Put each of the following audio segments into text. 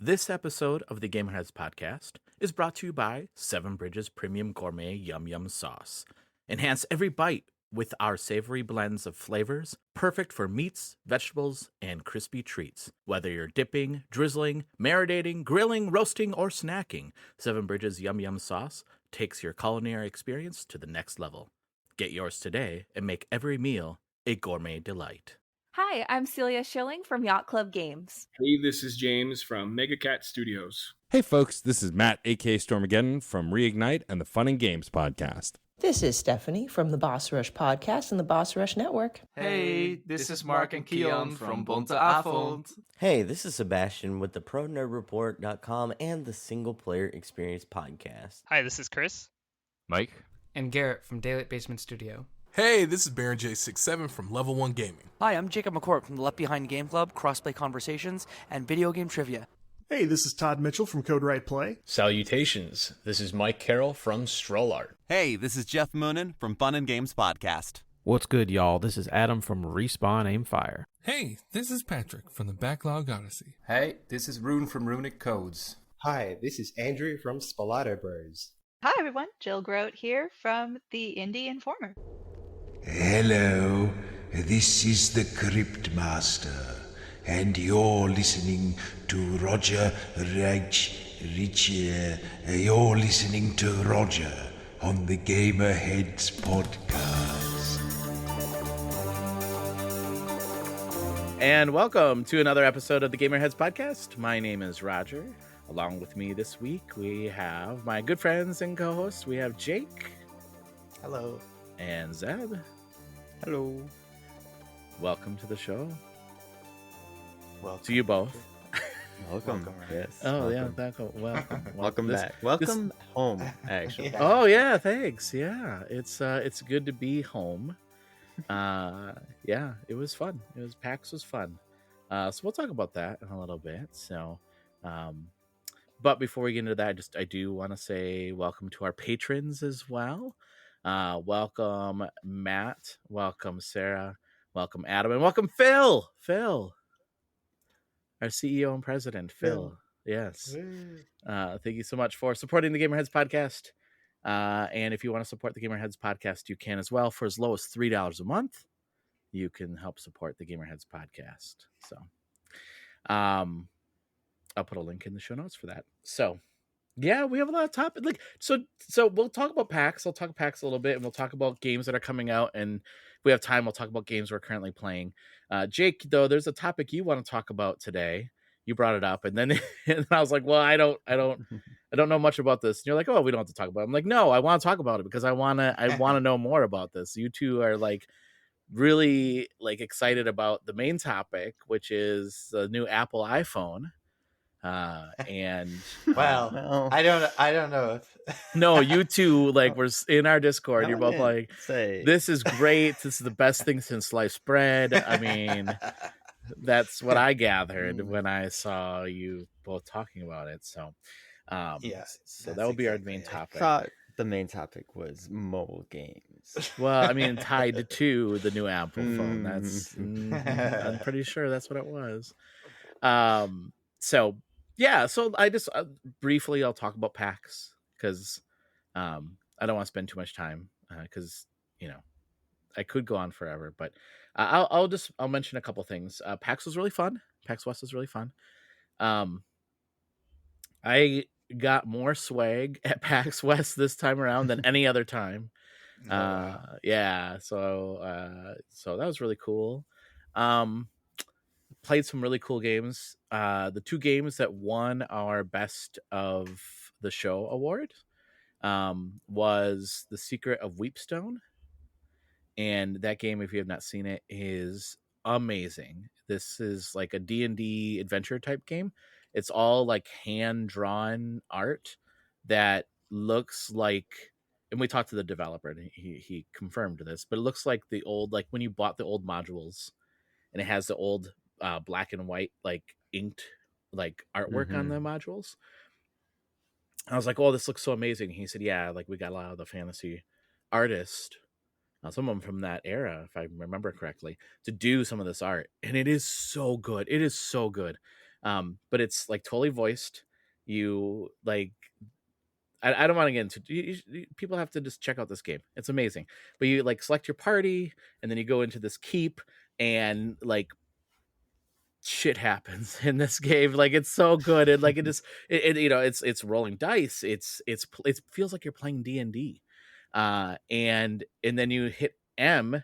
This episode of the Gamerheads Podcast is brought to you by Seven Bridges Premium Gourmet Yum Yum Sauce. Enhance every bite with our savory blends of flavors, perfect for meats, vegetables, and crispy treats. Whether you're dipping, drizzling, marinating, grilling, roasting, or snacking, Seven Bridges Yum Yum Sauce takes your culinary experience to the next level. Get yours today and make every meal a gourmet delight. Hi, I'm Celia Schilling from Yacht Club Games. Hey, this is James from Megacat Studios. Hey folks, this is Matt, aka Stormageddon from Reignite and the Fun and Games Podcast. This is Stephanie from the Boss Rush Podcast and the Boss Rush Network. Hey, this is Mark and Keon from Bunte Avond. Hey, this is Sebastian with the ProNerdReport.com and the Single Player Experience Podcast. Hi, this is Chris. Mike. And Garrett from Daylight Basement Studio. Hey, this is Baron J67 from Level 1 Gaming. Hi, I'm Jacob McCourt from the Left Behind Game Club, Crossplay Conversations, and Video Game Trivia. Hey, this is Todd Mitchell from Code Right Play. Salutations, this is Mike Carroll from Stroll Art. Hey, this is Jeff Moonen from Fun and Games Podcast. What's good, y'all? This is Adam from Respawn Aimfire. Hey, this is Patrick from the Backlog Odyssey. Hey, this is Rune from Runic Codes. Hi, this is Andrew from Spalato Bros. Hi, everyone. Jill Grote here from the Indie Informer. Hello, this is the Crypt Master, and you're listening to Roger you're listening to Roger on the Gamerheads Podcast. And welcome to another episode of the Gamerheads Podcast. My name is Roger. Along with me this week, we have my good friends and co-hosts. We have Jake. Hello. And Zeb. Hello. Welcome to the show. Welcome. To you both. Welcome. Yes. Oh, welcome. Yeah. Welcome. Welcome back. Welcome home, actually. Yeah. Oh, yeah. Thanks. Yeah. It's good to be home. Yeah, it was fun. PAX was fun. So we'll talk about that in a little bit. So, but before we get into that, I do want to say welcome to our patrons as well. Welcome Matt, welcome Sarah, welcome Adam, and welcome Phil, our CEO and president, Phil. Yes. Thank you so much for supporting the Gamerheads Podcast. And if you want to support the Gamerheads Podcast, you can as well. For as low as $3 a month, you can help support the Gamerheads Podcast. So, I'll put a link in the show notes for that. So, yeah, we have a lot of topics. So we'll talk about PAX. I'll talk PAX a little bit, and we'll talk about games that are coming out. And if we have time, we'll talk about games we're currently playing. Jake, though, there's a topic you want to talk about today. You brought it up, and then and I was like, well, I don't know much about this. And you're like, oh, we don't have to talk about it. I'm like, no, I want to talk about it because I want to know more about this. You two are really excited about the main topic, which is the new Apple iPhone. And well, no. I don't know if no, you two we're in our Discord. You're both this is great. This is the best thing since sliced bread. I mean, that's what I gathered when I saw you both talking about it. So, so that will be our main topic. I thought the main topic was mobile games. Well, I mean, tied to the new Apple phone. That's I'm pretty sure that's what it was. So. Yeah, so I just briefly I'll talk about PAX because I don't want to spend too much time because I could go on forever, but I'll mention a couple things. PAX was really fun. PAX West was really fun. I got more swag at PAX West this time around than any other time. Yeah, so that was really cool. Played some really cool games. The two games that won our Best of the Show award was The Secret of Weepstone. And that game, if you have not seen it, is amazing. This is like a D&D adventure type game. It's all hand-drawn art that looks like, and we talked to the developer and he confirmed this, but it looks like the old, when you bought the old modules and it has the old black and white inked artwork on the modules. I was like, oh, this looks so amazing. He said, yeah, we got a lot of the fantasy artists, some of them from that era, if I remember correctly, to do some of this art, and it is so good. But it's like totally voiced. You like, I don't want to get into. People have to just check out this game. It's amazing. But you like select your party, and then you go into this keep, and like shit happens in this game. Like it's so good, and like it's rolling dice. It feels like you're playing D&D, and then you hit M.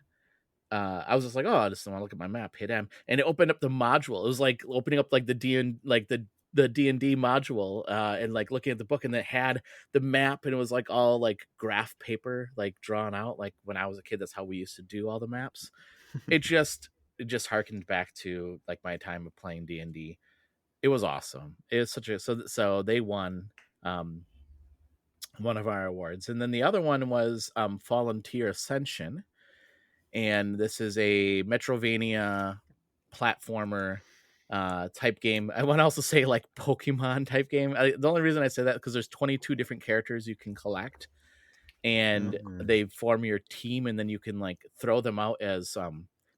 I was just like, oh, I just want to look at my map. Hit M, and it opened up the module. It was like opening up like the D&D module, and like looking at the book, and it had the map, and it was like all like graph paper, like drawn out. Like when I was a kid, that's how we used to do all the maps. It just harkened back to like my time of playing D&D. It was awesome. It was so they won one of our awards, and then the other one was Fallen Tier Ascension, and this is a metroidvania platformer type game. I want to also say like Pokemon type game. The only reason I say that because there's 22 different characters you can collect, and they form your team, and then you can like throw them out as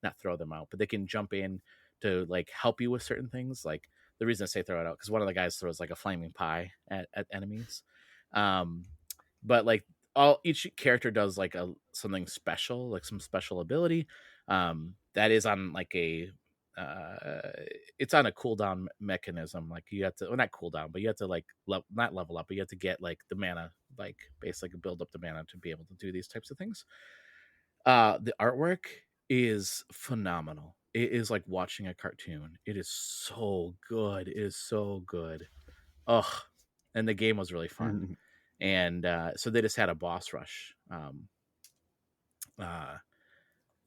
not throw them out, but they can jump in to like help you with certain things. Like the reason I say throw it out because one of the guys throws like a flaming pie at enemies, but like each character does like something special, like some special ability that is on like a it's on a cooldown mechanism. Like you have to, well, not cooldown, but you have to like not level up, but you have to get like the mana, like basically build up the mana to be able to do these types of things. The artwork is phenomenal. It is like watching a cartoon. It is so good. It is so good. Ugh. And the game was really fun. And so they just had a boss rush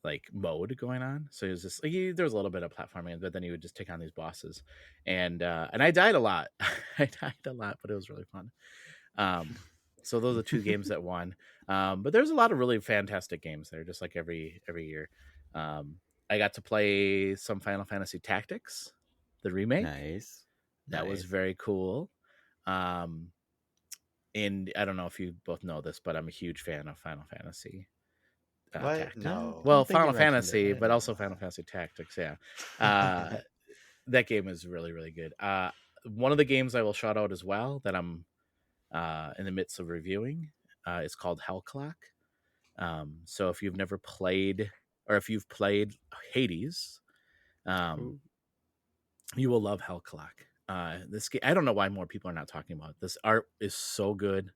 like mode going on. So it was just like there was a little bit of platforming, but then you would just take on these bosses. And I died a lot. I died a lot, but it was really fun. So those are two games that won. But there's a lot of really fantastic games there, just like every year. I got to play some Final Fantasy Tactics, the remake. Nice. That was very cool. And I don't know if you both know this, but I'm a huge fan of Final Fantasy. What? No. Well, Final Fantasy, but also Final Fantasy Tactics. Yeah. That game is really, really good. One of the games I will shout out as well that I'm in the midst of reviewing is called Hell Clock. So if you've never played, or if you've played Hades, you will love Hell Clock. This game, I don't know why more people are not talking about it. This art is so good.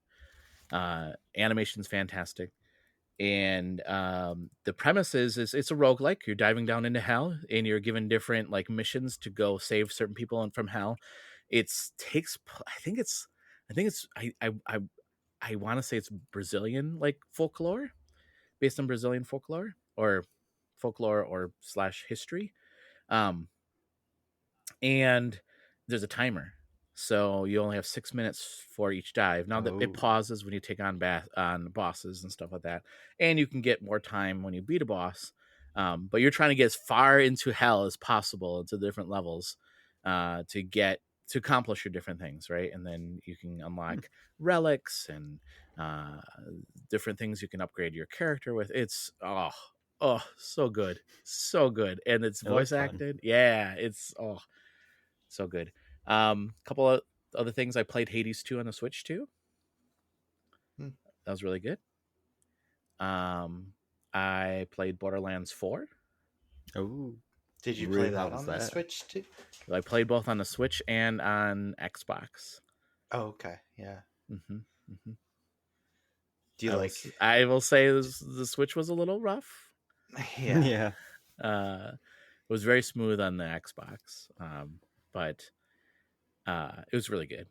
Animation's fantastic. And the premise is it's a roguelike. You're diving down into hell, and you're given different like missions to go save certain people from hell. I want to say it's Brazilian like folklore, based on Brazilian folklore or / history. And there's a timer. So you only have 6 minutes for each dive. Now that it pauses when you take on bosses and stuff like that, and you can get more time when you beat a boss. But you're trying to get as far into hell as possible, into different levels, to accomplish your different things, right? And then you can unlock relics and different things you can upgrade your character with. It's so good, and it's voice acted. Yeah, it's so good. Couple of other things. I played Hades 2 on the Switch too. That was really good. I played Borderlands 4. Oh, did you play that on the Switch too? I played both on the Switch and on Xbox. Oh, okay, yeah. Do you like? I will say the Switch was a little rough. Yeah. It was very smooth on the Xbox, but it was really good.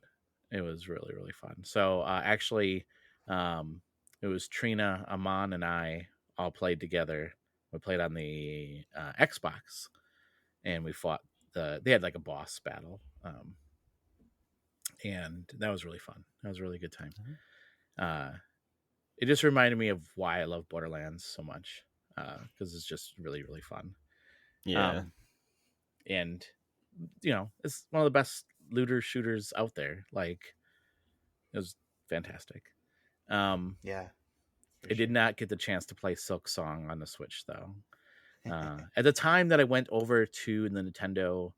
It was really, really fun. So actually, it was Trina, Amon, and I all played together. We played on the Xbox, and we fought they had like a boss battle, and that was really fun. That was a really good time. It just reminded me of why I love Borderlands so much, because it's just really, really fun. Yeah. And it's one of the best looter shooters out there. Like, it was fantastic. Yeah. I did not get the chance to play Silksong on the Switch though. At the time that I went over to the Nintendo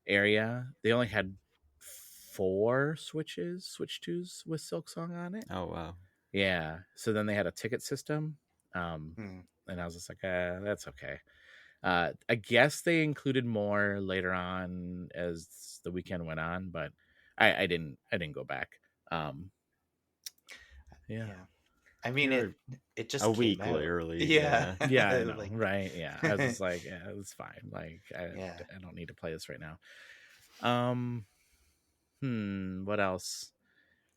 area. They only had 4 switch 2s with Silksong on it. Oh wow. Yeah. So then they had a ticket system. And I was just like, that's okay. I guess they included more later on as the weekend went on, but I didn't go back. Yeah. I mean, it just a came week out. early. Yeah. Yeah, I know, right? Yeah, I was just like, yeah, it's fine. Like, I don't need to play this right now. What else?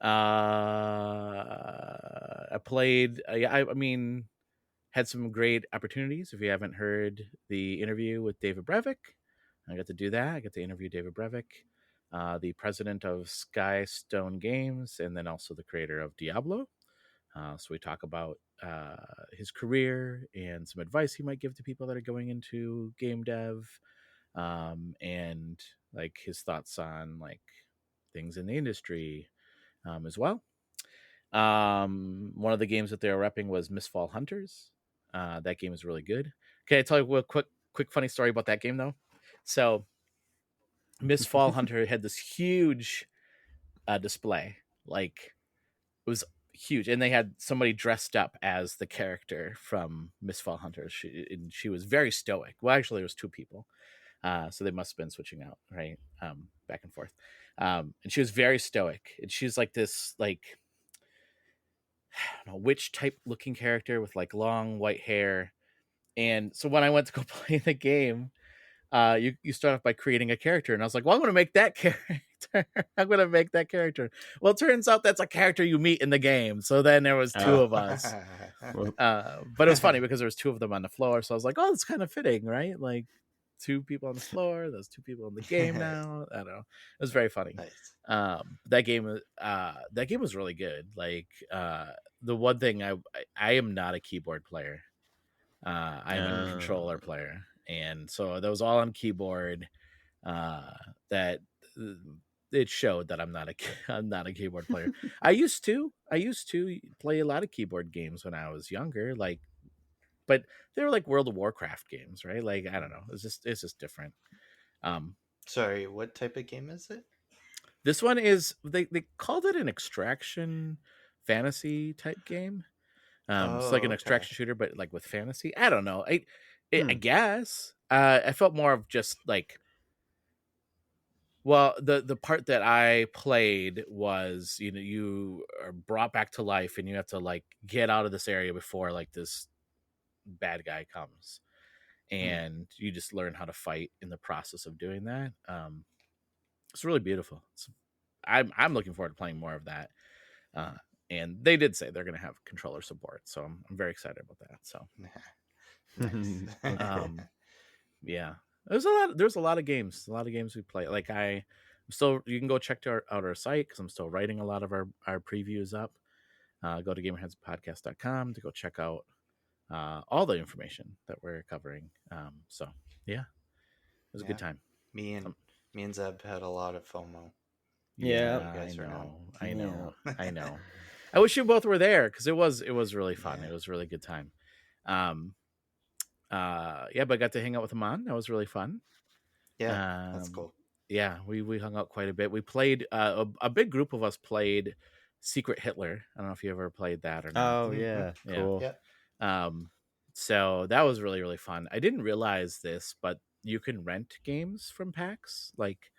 I played. I mean, had some great opportunities. If you haven't heard the interview with David Brevik, I got to do that. I got to interview David Brevik, the president of Skystone Games, and then also the creator of Diablo. So we talk about his career and some advice he might give to people that are going into game dev, and like his thoughts on like things in the industry as well. One of the games that they were repping was Mistfall Hunters. That game is really good. Okay, I tell you a quick funny story about that game though. So Mistfall Hunter had this huge display, like it was huge, and they had somebody dressed up as the character from Mistfall Hunter. She was very stoic. Well, actually, there was 2 people, so they must have been switching out, right, back and forth. And she was very stoic, and she's like this, like, I don't know, witch type looking character with like long white hair. And so when I went to go play the game, you start off by creating a character, and I was like, well, I'm going to make that character. I'm going to make that character. Well, it turns out that's a character you meet in the game. So then there was 2 of us. But it was funny because there was 2 of them on the floor. So I was like, oh, it's kind of fitting, right? Like 2 people on the floor. There's 2 people in the game now. I don't know. It was very funny. Nice. That game was really good. Like the one thing I am not a keyboard player. I'm a controller player. And so that was all on keyboard. That it showed that I'm not a keyboard player. I used to play a lot of keyboard games when I was younger, like, but they were like World of Warcraft games, right? Like, I don't know. It's just different. Sorry, what type of game is it? This one is they called it an extraction fantasy type game. It's like an extraction shooter, but like with fantasy. I don't know. I guess I felt more of just like. Well, the part that I played was, you are brought back to life and you have to like get out of this area before like this bad guy comes, and you just learn how to fight in the process of doing that. It's really beautiful. I'm looking forward to playing more of that. And they did say they're going to have controller support, so I'm very excited about that. So, yeah. There's a lot of games we play. Like you can go check out our site because I'm still writing a lot of our previews up. Go to Gamerheadspodcast.com to go check out all the information that we're covering. So yeah, it was a good time. Me and Zeb had a lot of FOMO. Yeah, I know. I wish you both were there because it was really fun. Yeah. It was a really good time. But I got to hang out with Aman. That was really fun. Yeah, that's cool. Yeah, we hung out quite a bit. We played a big group of us played Secret Hitler. I don't know if you ever played that or not. Oh yeah, cool. Yeah. So that was really, really fun. I didn't realize this, but you can rent games from PAX. Like,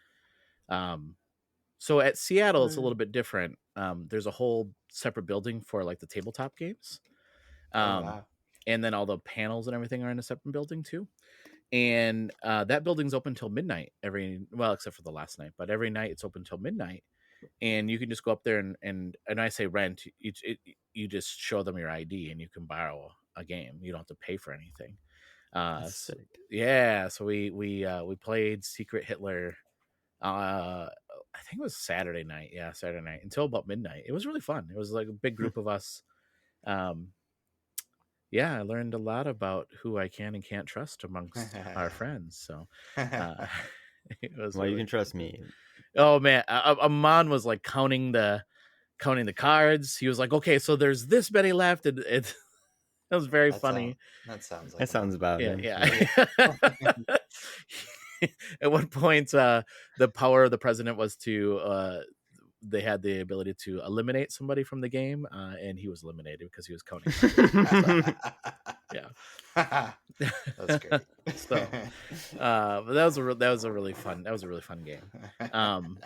so at Seattle, it's a little bit different. There's a whole separate building for like the tabletop games. Wow. And then all the panels and everything are in a separate building too. And that building's open till midnight except for the last night, but every night it's open till midnight. And you can just go up there and I say rent, you just show them your ID and you can borrow a game. You don't have to pay for anything. So we played Secret Hitler. I think it was Saturday night. Yeah, Saturday night until about midnight. It was really fun. It was like a big group of us. I learned a lot about who I can and can't trust amongst our friends. So it was. Well, you can trust me. Oh man, Aman was like counting the cards. He was like, "Okay, so there's this many left," and it was very funny. That sounds like that sounds about it. Yeah. at one point, the power of the president was to they had the ability to eliminate somebody from the game, and he was eliminated because he was counting. Yeah, that's great. So, but that was a really fun game.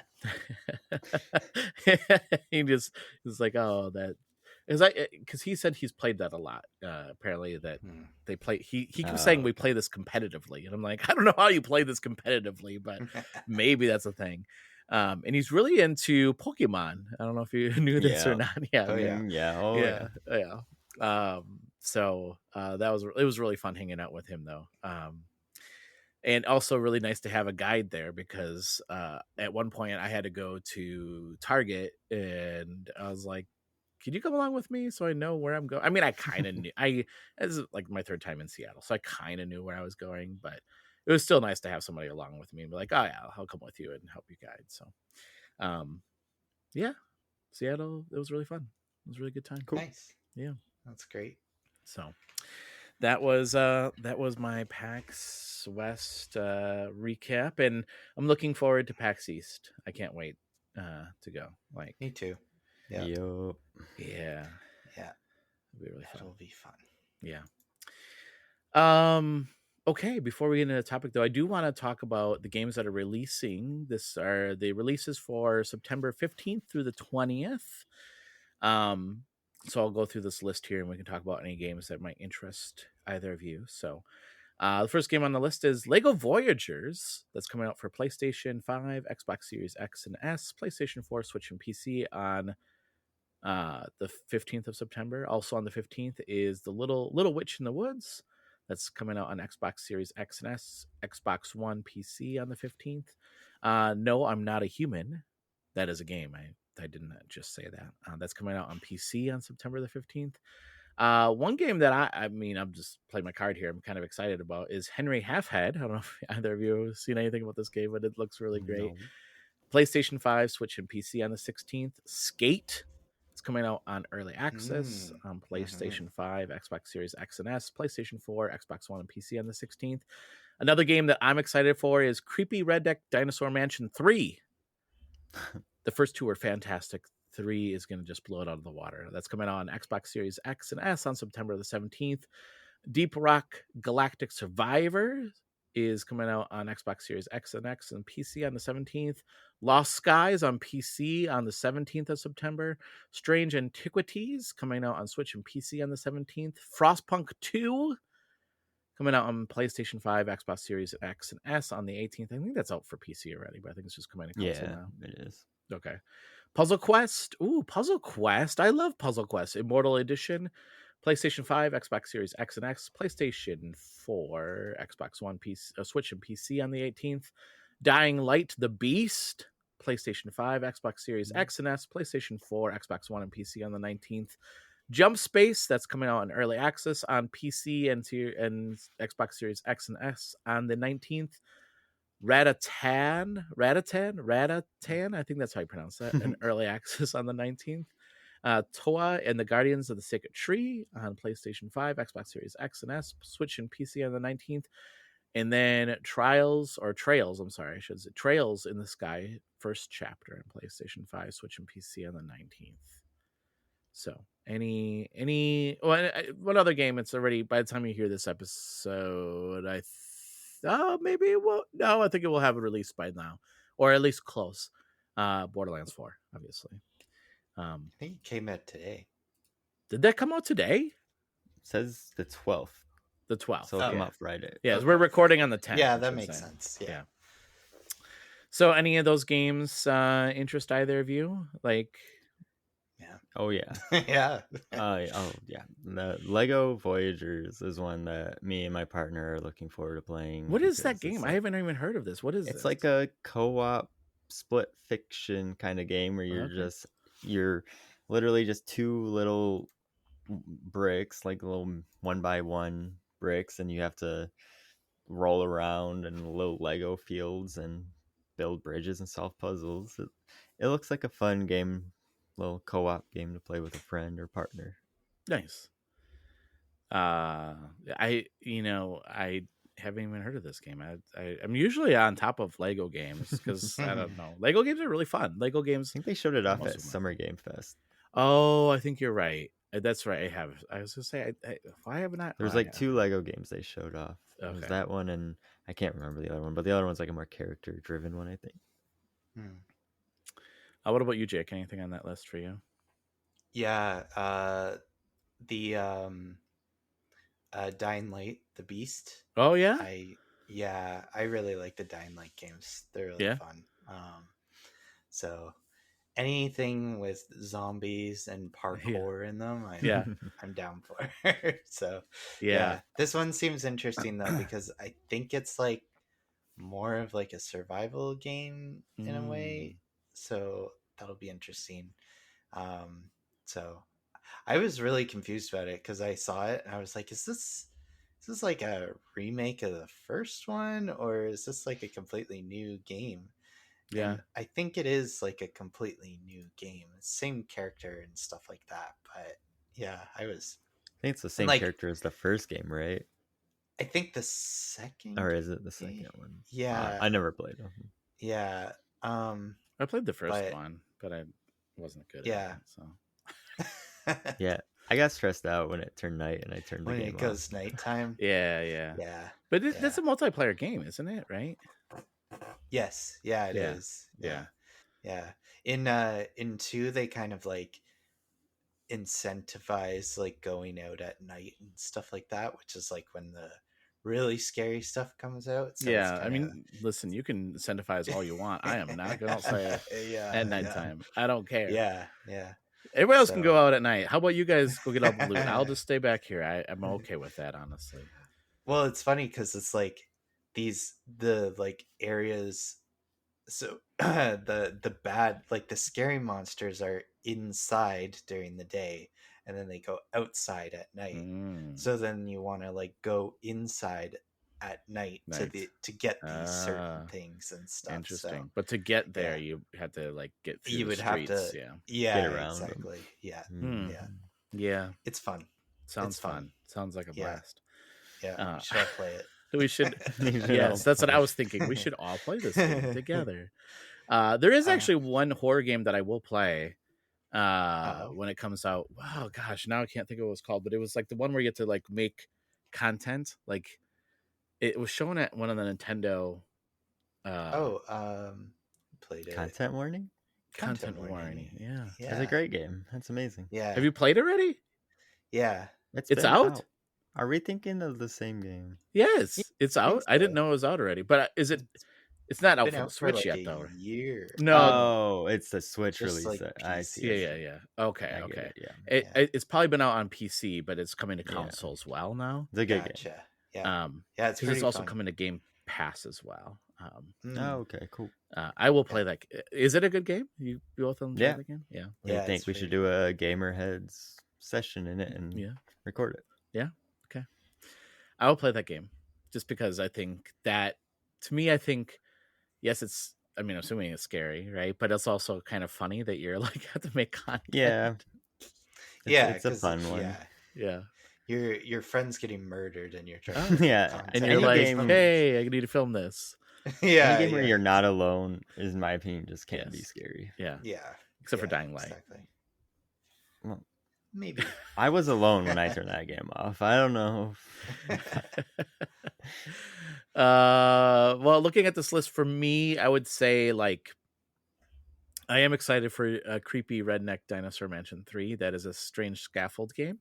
He was like, oh, that is because he said he's played that a lot. Apparently, that they play. He keeps saying we play this competitively, and I'm like, I don't know how you play this competitively, but maybe that's a thing. And he's really into Pokemon. I don't know if you knew this or not. Yeah. So it was really fun hanging out with him though. And also really nice to have a guide there because at one point I had to go to Target and I was like, can you come along with me so I know where I'm going? I mean, I kind of knew. This is like my third time in Seattle, so I kind of knew where I was going, but it was still nice to have somebody along with me and be like, oh yeah, I'll come with you and help you guide. So, yeah, Seattle, it was really fun. It was a really good time. Cool. Nice. Yeah, that's great. So that was my PAX West recap, and I'm looking forward to PAX East. I can't wait to go. Like me too. Yeah. Yeah. It'll be really fun. It'll be fun. Yeah. Okay, before we get into the topic though, I do want to talk about the games that are releasing. This are the releases for September 15th through the 20th. So I'll go through this list here and we can talk about any games that might interest either of you. So the first game on the list is Lego Voyagers. That's coming out for PlayStation 5, Xbox Series X and S, PlayStation 4, Switch, and PC on the 15th of September. Also on the 15th is The Little Witch in the Woods. That's coming out on Xbox Series X and S, Xbox One, PC on the 15th. No, I'm Not a Human. That is a game. I didn't just say that. That's coming out on PC on September the 15th. One game that I'm just playing my card here, I'm kind of excited about is Henry Halfhead. I don't know if either of you have seen anything about this game, but it looks really great. No. PlayStation 5, Switch, and PC on the 16th. Skate. It's coming out on early access on PlayStation 5, Xbox Series X and S, PlayStation 4, Xbox One, and PC on the 16th. Another game that I'm excited for is Creepy Redneck Dinosaur Mansion 3. The first two are fantastic. 3 is going to just blow it out of the water. That's coming out on Xbox Series X and S on September the 17th. Deep Rock Galactic Survivor is coming out on Xbox Series X and X and PC on the 17th. Lost Skies on PC on the 17th of September. Strange Antiquities coming out on Switch and PC on the 17th. Frostpunk 2 coming out on PlayStation 5, Xbox Series X and S on the 18th. I think that's out for PC already, but I think it's just coming to console now. It is. Okay. Puzzle Quest. Ooh, Puzzle Quest. I love Puzzle Quest. Immortal Edition. PlayStation 5, Xbox Series X and X, PlayStation 4, Xbox One, Switch, and PC on the 18th. Dying Light, The Beast, PlayStation 5, Xbox Series X and S, PlayStation 4, Xbox One, and PC on the 19th. Jump Space, that's coming out in early access on PC and Xbox Series X and S on the 19th. Ratatan, I think that's how you pronounce that, in early access on the 19th. Toa and the Guardians of the Sacred Tree on PlayStation 5, Xbox Series X and S, Switch, and PC on the 19th. And then Trails in the Sky, first chapter in PlayStation 5, Switch, and PC on the 19th. So what other game? It's already, by the time you hear this episode, I think it will have a release by now, or at least close. Borderlands 4, obviously. I think it came out today. Did that come out today? It says the 12th. The 12th. So it'll come out Friday. Yeah, we're recording on the 10th. Yeah, that makes sense. Yeah. So any of those games interest either of you? Like, yeah. Oh yeah. Yeah. Oh yeah. The Lego Voyagers is one that me and my partner are looking forward to playing. What is that game? I haven't even heard of this. What is it? It's like a co-op split fiction kind of game where you're literally just two little bricks, like little 1x1 bricks, and you have to roll around in little Lego fields and build bridges and solve puzzles. It looks like a fun game, little co-op game to play with a friend or partner. Nice. I haven't even heard of this game. I'm usually on top of Lego games because I don't know. Lego games are really fun. Lego games. I think they showed it off at Summer Game Fest. Oh, I think you're right. That's right. I was gonna say, why haven't I? There was like 2 Lego games they showed off. It was Okay. that one, and I can't remember the other one, but the other one's like a more character-driven one, I think. What about you, Jake? Anything on that list for you? Yeah, the Dying Light, the Beast. Oh yeah, I really like the Dying Light games. They're really fun. So anything with zombies and parkour in them, I'm down for. So this one seems interesting though because I think it's like more of like a survival game in a way. So that'll be interesting. So I was really confused about it because I saw it and I was like, is this like a remake of the first one, or is this like a completely new game? Yeah. And I think it is like a completely new game. Same character and stuff like that. But yeah, I think it's the same character as the first game, right? I think the second. Or is it the second one? Yeah. I never played them. Yeah. I played the first one, but I wasn't good at it. So yeah. I got stressed out when it turned night and I turned the game off. When it goes nighttime. Yeah. But that's a multiplayer game, isn't it? Right? Yes. Yeah, it is. Yeah. In 2, they kind of like incentivize like going out at night and stuff like that, which is like when the really scary stuff comes out. So I mean, listen, you can incentivize all you want. I am not going to say it at nighttime. I don't care. Yeah. Everybody else can go out at night. How about you guys go get all the loot? I'll just stay back here. I'm okay with that, honestly. Well, it's funny because it's like the like areas. So the bad, like the scary monsters are inside during the day, and then they go outside at night. So then you want to like go inside at night. to get these certain things and stuff. Interesting. So, but to get there, you had to like get through you would have to get around exactly them. Yeah. It's fun. Sounds fun. Sounds like a blast. Yeah, we should all play it. We should. Yes, that's what I was thinking. We should all play this game together. There is actually one horror game that I will play when it comes out. Wow, gosh, now I can't think of what it's called, but it was like the one where you get to like make content. Like it was shown at one of the Nintendo. Played it. Content warning. Content warning. Yeah, it's a great game. That's amazing. Yeah. Have you played it already? Yeah, it's out. Are we thinking of the same game? Yes, it's out. I didn't know it was out already. But is it? It's not out for the Switch like yet, though. Year. No, it's the Switch release. Like I see. Yeah. Okay. Yeah. It's probably been out on PC, but it's coming to console as well now. It's a good game. Yeah. It's also coming to Game Pass as well. Okay, cool. I will play that. Is it a good game? You both enjoy the game? Yeah. I think we should do a Gamerheads session in it and record it. Yeah. Okay. I will play that game just because I think that, to me, yes, it's, I mean, assuming it's scary, right? But it's also kind of funny that you're like, have to make content. Yeah. It's a fun one. Yeah. Your friend's getting murdered and you're trying and you're like, hey, I need to film this. Any game where you're not alone is, in my opinion, just can't be scary. Yeah. Except for Dying Light. Exactly. Well, maybe. I was alone when I turned that game off. I don't know. Well, looking at this list for me, I would say like I am excited for a Creepy Redneck Dinosaur Mansion 3. That is a strange scaffold game.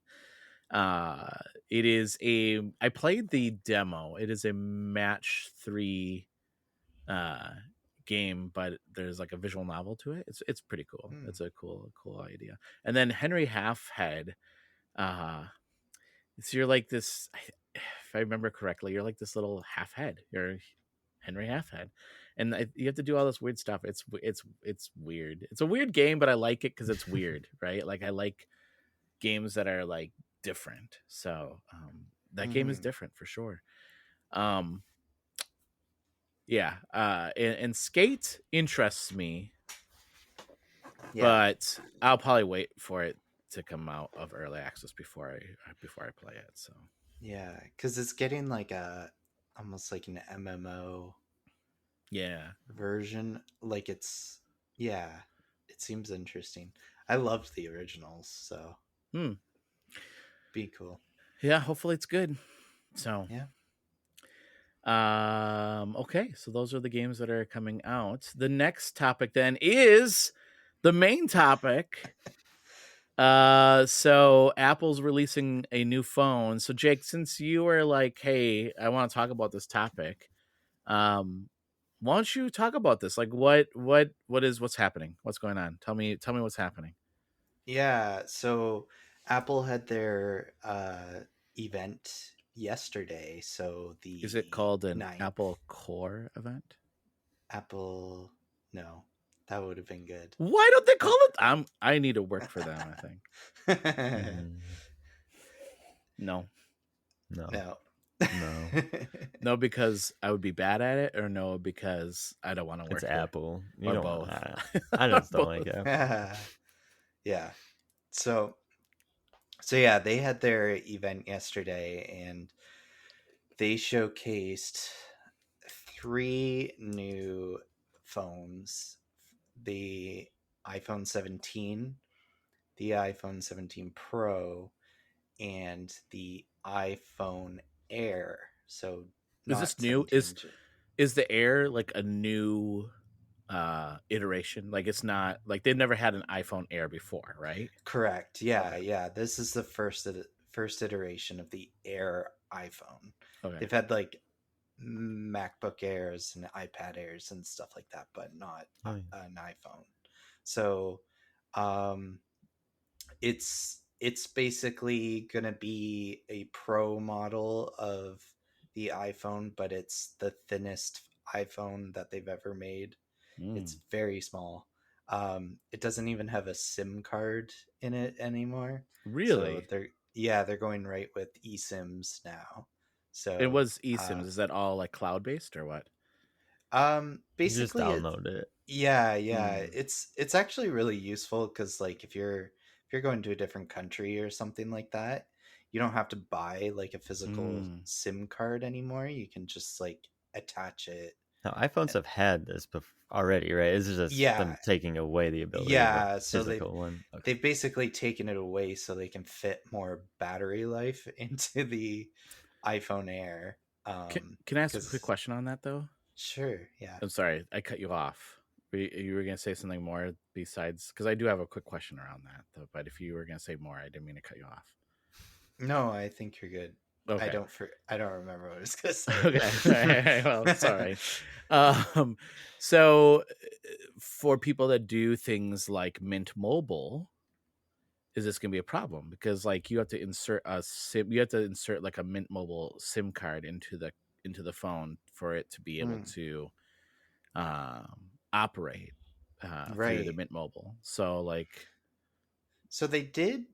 It is I played the demo. It is a match 3 game, but there's like a visual novel to it. It's pretty cool. It's a cool idea. And then Henry Halfhead, so you're like this, if I remember correctly, you're like this little half head. You're Henry Halfhead, and you have to do all this weird stuff. It's weird. It's a weird game, but I like it because it's weird, right? Like I like games that are like different. So that game is different for sure. And Skate interests me, but I'll probably wait for it to come out of early access before I play it. So yeah, because it's getting like a almost like an MMO version. Like it seems interesting. I loved the originals, so be cool. Yeah, hopefully it's good. So yeah. Okay, so those are the games that are coming out. The next topic then is the main topic. So Apple's releasing a new phone. So Jake, since you were like, hey, I want to talk about this topic, why don't you talk about this? Like what's happening? What's going on? Tell me what's happening. Yeah, so Apple had their event yesterday. So is it called an 9th. Apple Core event? Apple, no, that would have been good. Why don't they call it? I need to work for them, I think. No, no, because I would be bad at it, or no, because I don't want to work. It's Apple. You don't both. I just don't like Apple. Yeah. So yeah, they had their event yesterday, and they showcased 3 new phones: the iPhone 17, the iPhone 17 Pro, and the iPhone Air. So is this new? Is the Air like a new iteration? Like it's not like they've never had an iPhone Air before, right? Correct. Yeah. This is the first iteration of the Air iPhone. Okay. They've had like MacBook Airs and iPad Airs and stuff like that, but not an iPhone. So it's basically gonna be a Pro model of the iPhone, but it's the thinnest iPhone that they've ever made. It's very small. It doesn't even have a SIM card in it anymore. Really? So they're going right with eSIMs now. So it was eSIMs. Is that all like cloud based or what? Basically just download it. Yeah. It's actually really useful because like if you're going to a different country or something like that, you don't have to buy like a physical SIM card anymore. You can just like attach it. Now iPhones have had this already, right? It's just them taking away the ability. Yeah, of so physical one. Okay. They've basically taken it away so they can fit more battery life into the iPhone Air. Can I ask a quick question on that though? Sure. Yeah. I'm sorry, I cut you off. You were going to say something more besides, because I do have a quick question around that though. But if you were going to say more, I didn't mean to cut you off. No, I think you're good. Okay. I don't remember what I was going to say. Okay. Well, sorry. So for people that do things like Mint Mobile, is this going to be a problem? Because like you have to insert like a Mint Mobile SIM card into the phone for it to be able to operate through the Mint Mobile. So they did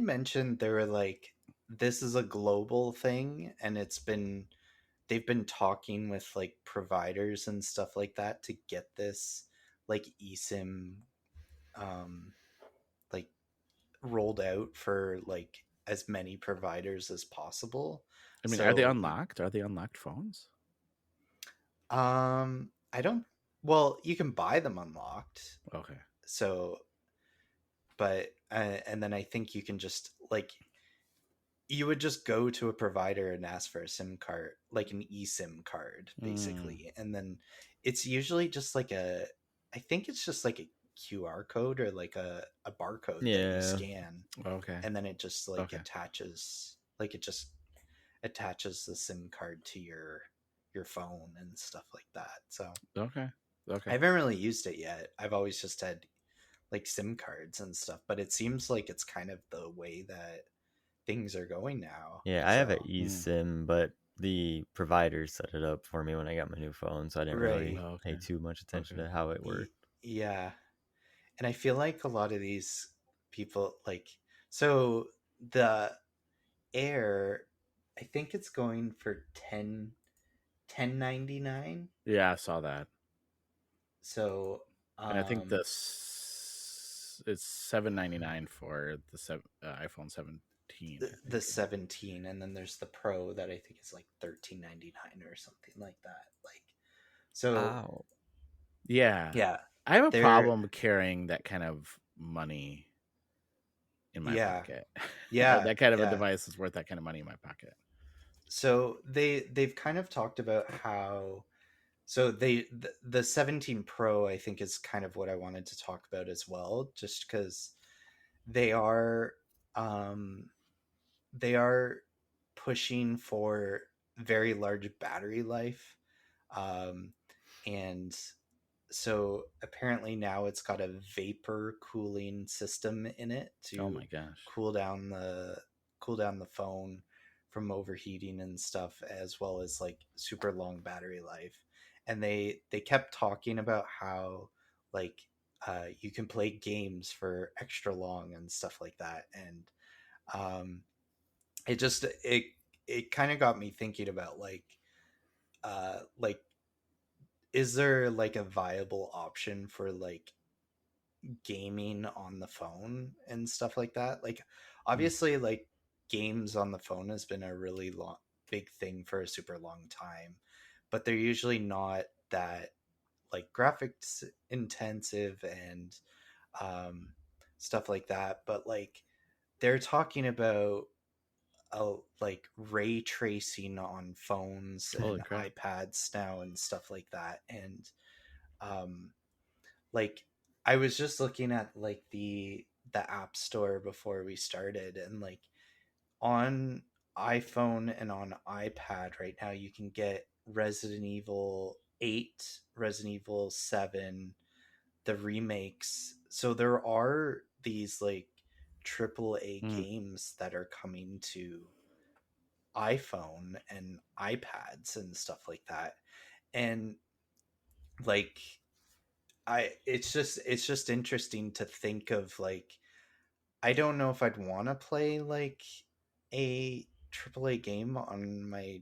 mention they were like, this is a global thing, and they've been talking with like providers and stuff like that to get this like eSIM like rolled out for like as many providers as possible. I mean, are they unlocked? Are they unlocked phones? I don't. Well, you can buy them unlocked. Okay. So, but and then I think you can just like, you would just go to a provider and ask for a SIM card, like an eSIM card, basically, and then it's usually just like I think it's just like a QR code or like a barcode that you scan. Okay. And then it just like attaches the SIM card to your phone and stuff like that. So okay. I haven't really used it yet. I've always just had like SIM cards and stuff, but it seems like it's kind of the way that things are going now. Yeah, I have an eSIM, but the provider set it up for me when I got my new phone, so I didn't really pay too much attention to how it worked. Yeah. And I feel like a lot of these people like, so the Air, I think it's going for $10.99. Yeah, I saw that. So and I think it's $7.99 for the iPhone 17 17. The 17, and then there's the Pro that I think is like $13.99 or something like that. Like, so yeah. I have a problem carrying that kind of money in my pocket. Yeah, that kind of a device is worth that kind of money in my pocket. So they've kind of talked about how, so the 17 Pro I think is kind of what I wanted to talk about as well, just because they are pushing for very large battery life, and so apparently now it's got a vapor cooling system in it to oh my gosh, cool down the phone from overheating and stuff, as well as like super long battery life. And they kept talking about how like you can play games for extra long and stuff like that. And it kind of got me thinking about like is there like a viable option for like gaming on the phone and stuff like that? Like obviously like games on the phone has been a really big thing for a super long time, but they're usually not that like graphics intensive and stuff like that. But like they're talking about like ray tracing on phones and iPads now and stuff like that. And like I was just looking at like the app store before we started, and like on iPhone and on iPad right now you can get Resident Evil 8, Resident Evil 7, the remakes. So there are these like AAA games that are coming to iPhone and iPads and stuff like that. And like it's just interesting to think of like, I don't know if I'd want to play like a AAA game on my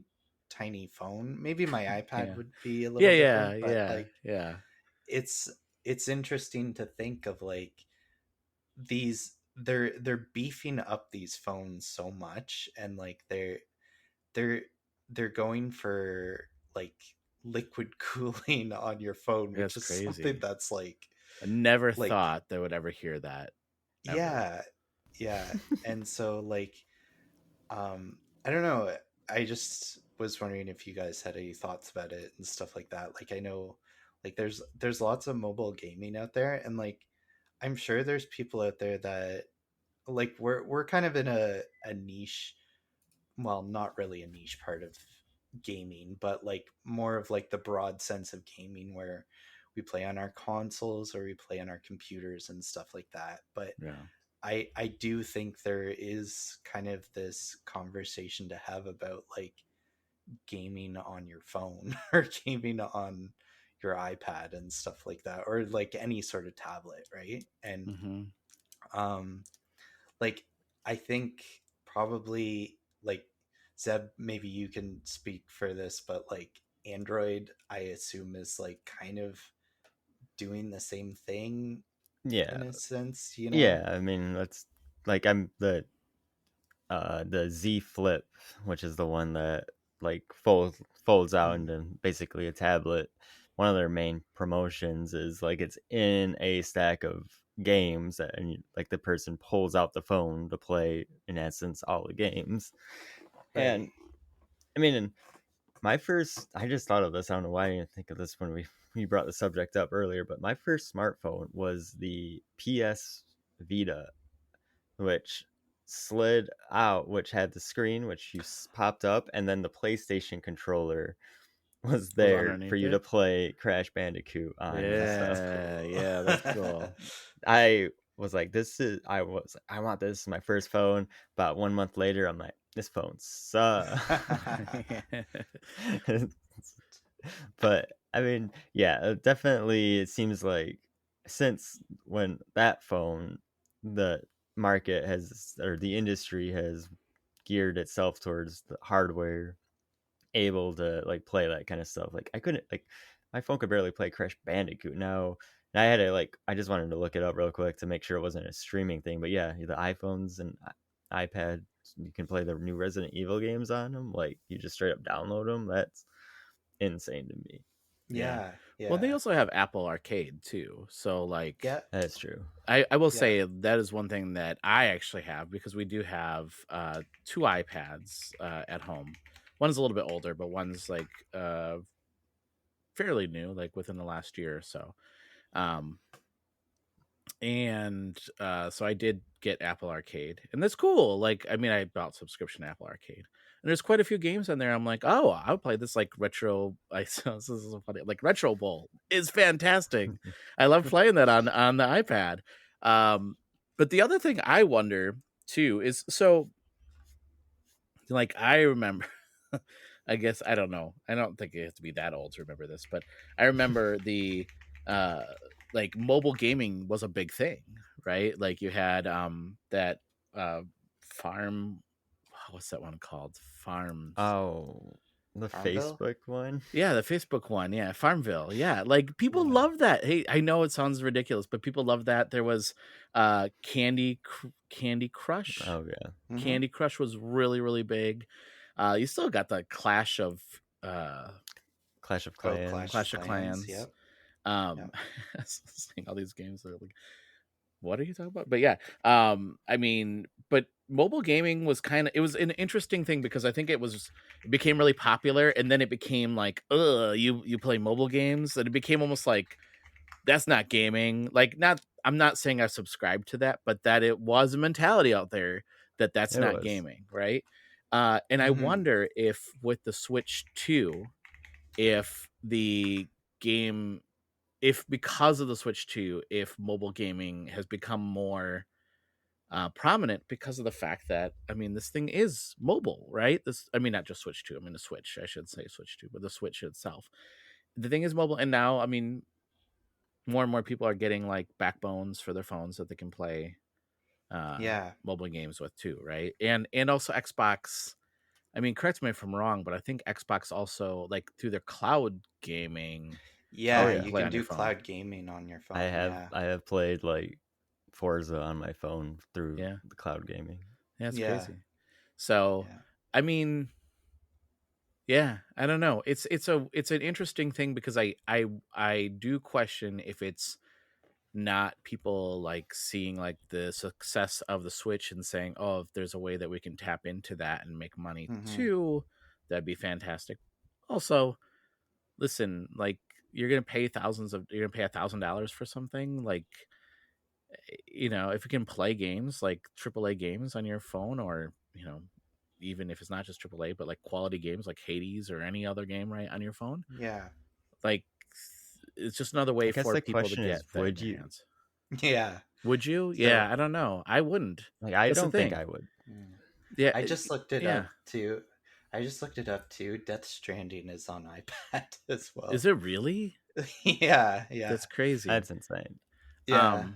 tiny phone. Maybe my iPad would be a little different, but it's interesting to think of like these, they're beefing up these phones so much, and like they're going for like liquid cooling on your phone, which is crazy. Something that's like I never thought they would ever hear that. Ever. Yeah. And so like I don't know, I just was wondering if you guys had any thoughts about it and stuff like that. Like I know like there's lots of mobile gaming out there, and like I'm sure there's people out there that like we're kind of in a niche, well, not really a niche part of gaming, but like more of like the broad sense of gaming where we play on our consoles or we play on our computers and stuff like that. But I do think there is kind of this conversation to have about like gaming on your phone or gaming on your iPad and stuff like that, or like any sort of tablet, right? And like I think probably like Zeb, maybe you can speak for this, but like Android I assume is like kind of doing the same thing in a sense, you know? Yeah, I mean that's like I'm the Z Flip, which is the one that like folds out into basically a tablet. One of their main promotions is like it's in a stack of games, and like the person pulls out the phone to play in essence all the games. And I mean, I just thought of this, I don't know why I didn't think of this when we brought the subject up earlier, but my first smartphone was the PS Vita, which slid out, which had the screen which you popped up, and then the PlayStation controller was there for you to play Crash Bandicoot on. Yeah, that's cool. I was like, I want this as my first phone. About 1 month later, I'm like, this phone sucks. But I mean, yeah, definitely it seems like since when that phone, the market has, or the industry has geared itself towards the hardware able to like play that kind of stuff. Like I couldn't, like my phone could barely play Crash Bandicoot now, and I had to like, I just wanted to look it up real quick to make sure it wasn't a streaming thing. But yeah, the iPhones and iPad you can play the new Resident Evil games on them. Like you just straight up download them. That's insane to me. Yeah. Well, they also have Apple Arcade too. So like, that's true. I will say that is one thing that I actually have, because we do have 2 iPads at home. One's a little bit older, but one's like fairly new, like within the last year or so. So I did get Apple Arcade, and that's cool. Like, I mean, I bought subscription to Apple Arcade, and there's quite a few games on there. I'm like, oh, I would play this like retro. This is so funny. Like Retro Bowl is fantastic. I love playing that on the iPad. But the other thing I wonder too is, so like, I remember, I guess, I don't know. I don't think you have to be that old to remember this, but I remember the like mobile gaming was a big thing, right? Like you had that farm, what's that one called? Farms. Oh, the Farmville? Facebook one. Yeah, the Facebook one. Yeah, Farmville. Yeah, like people love that. Hey, I know it sounds ridiculous, but people love that. There was Candy Crush. Oh yeah, Candy Crush was really, really big. You still got the Clash of Clans. Clash of Clans. Yep. Seeing all these games are like, what are you talking about? But yeah, I mean, but mobile gaming was it was an interesting thing, because I think it became really popular, and then it became like, you play mobile games, and it became almost like, that's not gaming. Like, I'm not saying I subscribed to that, but that it was a mentality out there that's not gaming, right? And I wonder if with the Switch 2, if because of the Switch 2, if mobile gaming has become more prominent, because of the fact that, I mean, this thing is mobile, right? I mean, not just Switch 2. I mean, the Switch, I should say Switch 2, but the Switch itself. The thing is mobile, and now, I mean, more and more people are getting like backbones for their phones that they can play mobile games with too, right? And also Xbox. I mean, correct me if I'm wrong, but I think Xbox also, like, through their cloud gaming. Yeah, you can do cloud gaming on your phone. I have played like Forza on my phone through the cloud gaming. Yeah, it's crazy. So, I mean, yeah, I don't know. It's an interesting thing, because I do question if it's not people like seeing like the success of the Switch and saying, oh, if there's a way that we can tap into that and make money too, that'd be fantastic. Also, listen, like, you're gonna pay $1,000 for something, like, you know, if you can play games like AAA games on your phone, or, you know, even if it's not just AAA, but like quality games like Hades or any other game, right, on your phone. Yeah. Like, it's just another way for people to get would you? hands. Yeah. Would you? Yeah, I don't know. I wouldn't. Like, I don't think I would. Yeah, I just looked it up too. Death Stranding is on iPad as well. Is it really? Yeah. That's crazy. That's insane. Yeah.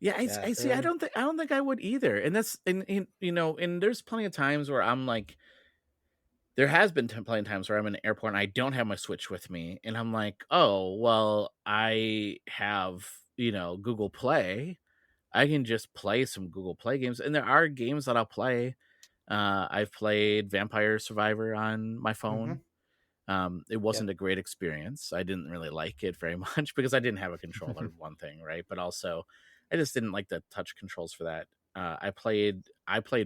I see. I don't think I would either. And that's, and you know, and there's plenty of times where I'm like, there has been plenty of times where I'm in an airport and I don't have my Switch with me, and I'm like, oh, well, I have, you know, Google Play. I can just play some Google Play games, and there are games that I'll play. I've played Vampire Survivor on my phone. It wasn't a great experience. I didn't really like it very much because I didn't have a controller, one thing, right? But also, I just didn't like the touch controls for that. I played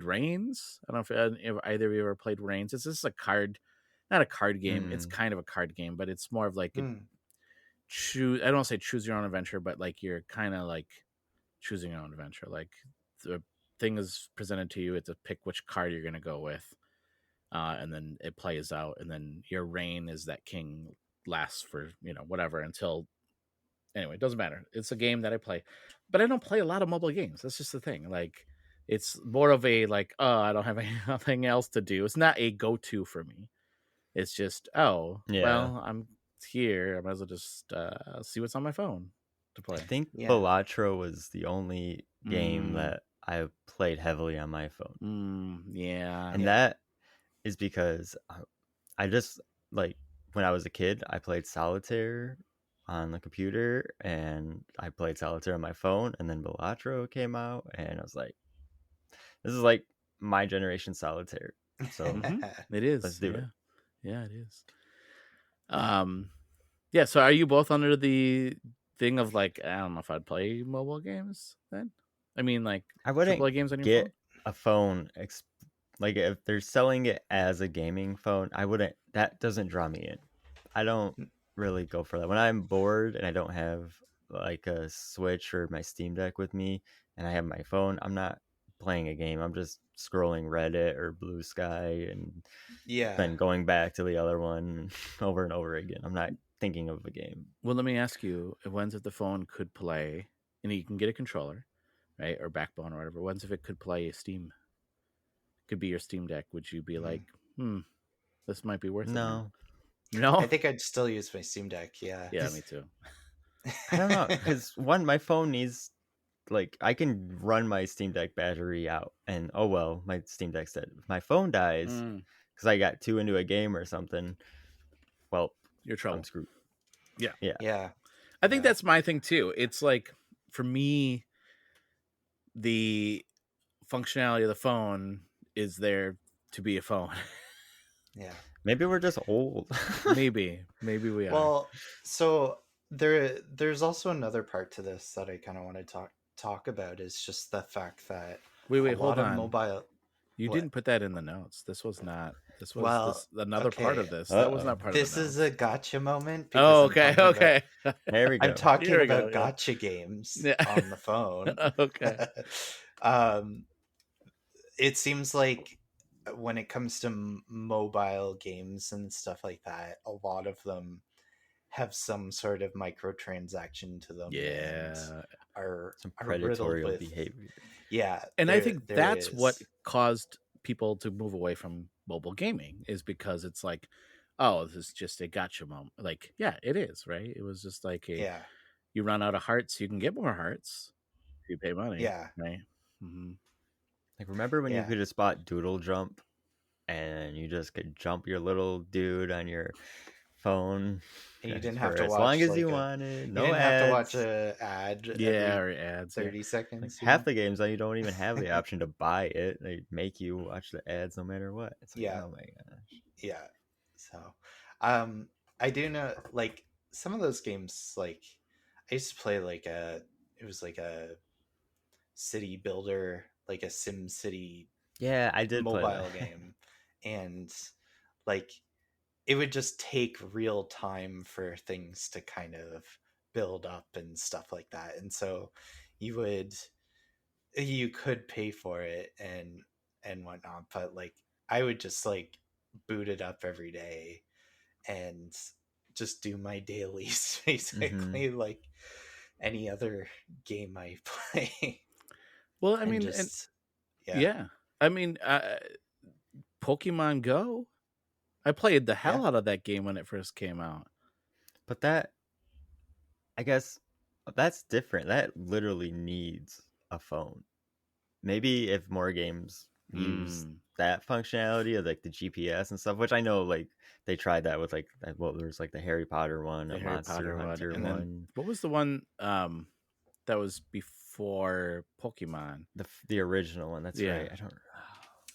Reigns. I don't know if either of you ever played Reigns. It's just not a card game. It's kind of a card game, but it's more of like I don't want to say choose your own adventure, but like you're kind of like choosing your own adventure. Like the thing is presented to you, it's to pick which card you're going to go with. And then it plays out, and then your reign as that king lasts for, you know, whatever until. Anyway, it doesn't matter. It's a game that I play, but I don't play a lot of mobile games. That's just the thing. Like, it's more of a like, oh, I don't have anything else to do. It's not a go-to for me. It's just, well, I'm here. I might as well just see what's on my phone to play. I think Balatro was the only game that I played heavily on my phone. And that is because I just, like, when I was a kid, I played Solitaire on the computer, and I played Solitaire on my phone, and then Balatro came out, and I was like, this is like my generation solitaire. So it is. Let's do it. Yeah, it is. Yeah. So, are you both under the thing of like, I don't know if I'd play mobile games then? I mean, like, I wouldn't AAA games on your get phone? a phone. Like if they're selling it as a gaming phone, I wouldn't. That doesn't draw me in. I don't really go for that. When I'm bored and I don't have like a Switch or my Steam Deck with me, and I have my phone, I'm not playing a game. I'm just scrolling Reddit or Blue Sky and then going back to the other one over and over again. I'm not thinking of a game. Well, let me ask you: when's if the phone could play, and you can get a controller, right, or Backbone or whatever? When's if it could play a Steam? Could be your Steam Deck. Would you be like, this might be worth it? No. I think I'd still use my Steam Deck. Yeah, me too. I don't know, because my phone needs, like, I can run my Steam Deck battery out, and oh well, my Steam Deck's dead. If my phone dies because I got too into a game or something, well, you're trouble. I'm screwed. Yeah. I think that's my thing too. It's like, for me, the functionality of the phone is there to be a phone. Yeah. Maybe we're just old. maybe we are. Well, so there's also another part to this that I kind of want to talk about, is just the fact that wait, hold on. Mobile. You didn't put that in the notes. This was not. This was Well, another part of this. Uh-oh. That was not part of This is a gotcha moment. Oh, because okay. There we go. I'm talking Here we go, about gotcha games on the phone. Okay. It seems like when it comes to mobile games and stuff like that, a lot of them have some sort of microtransaction to them. Yeah. And are some predatory predatory behavior. Yeah. And I think that's what caused people to move away from mobile gaming, is because it's like, oh, this is just a gotcha moment. Like, yeah, it is, right? It was just like you run out of hearts, you can get more hearts if you pay money. Yeah. Right. Mm-hmm. Like, remember when you could just bought Doodle Jump, and you just could jump your little dude on your phone, and you didn't have to watch as long as like you wanted. No you didn't ads. have to watch an ad. Or ads. 30 seconds. Like, half the games, you don't even have the option to buy it. They make you watch the ads no matter what. It's like, oh my gosh. Yeah. So, I do know, like, some of those games, like, I used to play it was like a city builder, like a Sim City. Yeah, I did mobile play that. game, and like it would just take real time for things to kind of build up and stuff like that, and so you could pay for it and whatnot, but like I would just like boot it up every day and just do my dailies basically like any other game I play. Well, I mean, yeah. I mean, Pokemon Go, I played the hell out of that game when it first came out. But that, I guess, that's different. That literally needs a phone. Maybe if more games use that functionality of like the GPS and stuff, which I know like they tried that with like, well, there's like the Harry Potter one, The a Harry Monster Potter Hunter one. one. What was the one that was before Pokemon? The original one. That's right.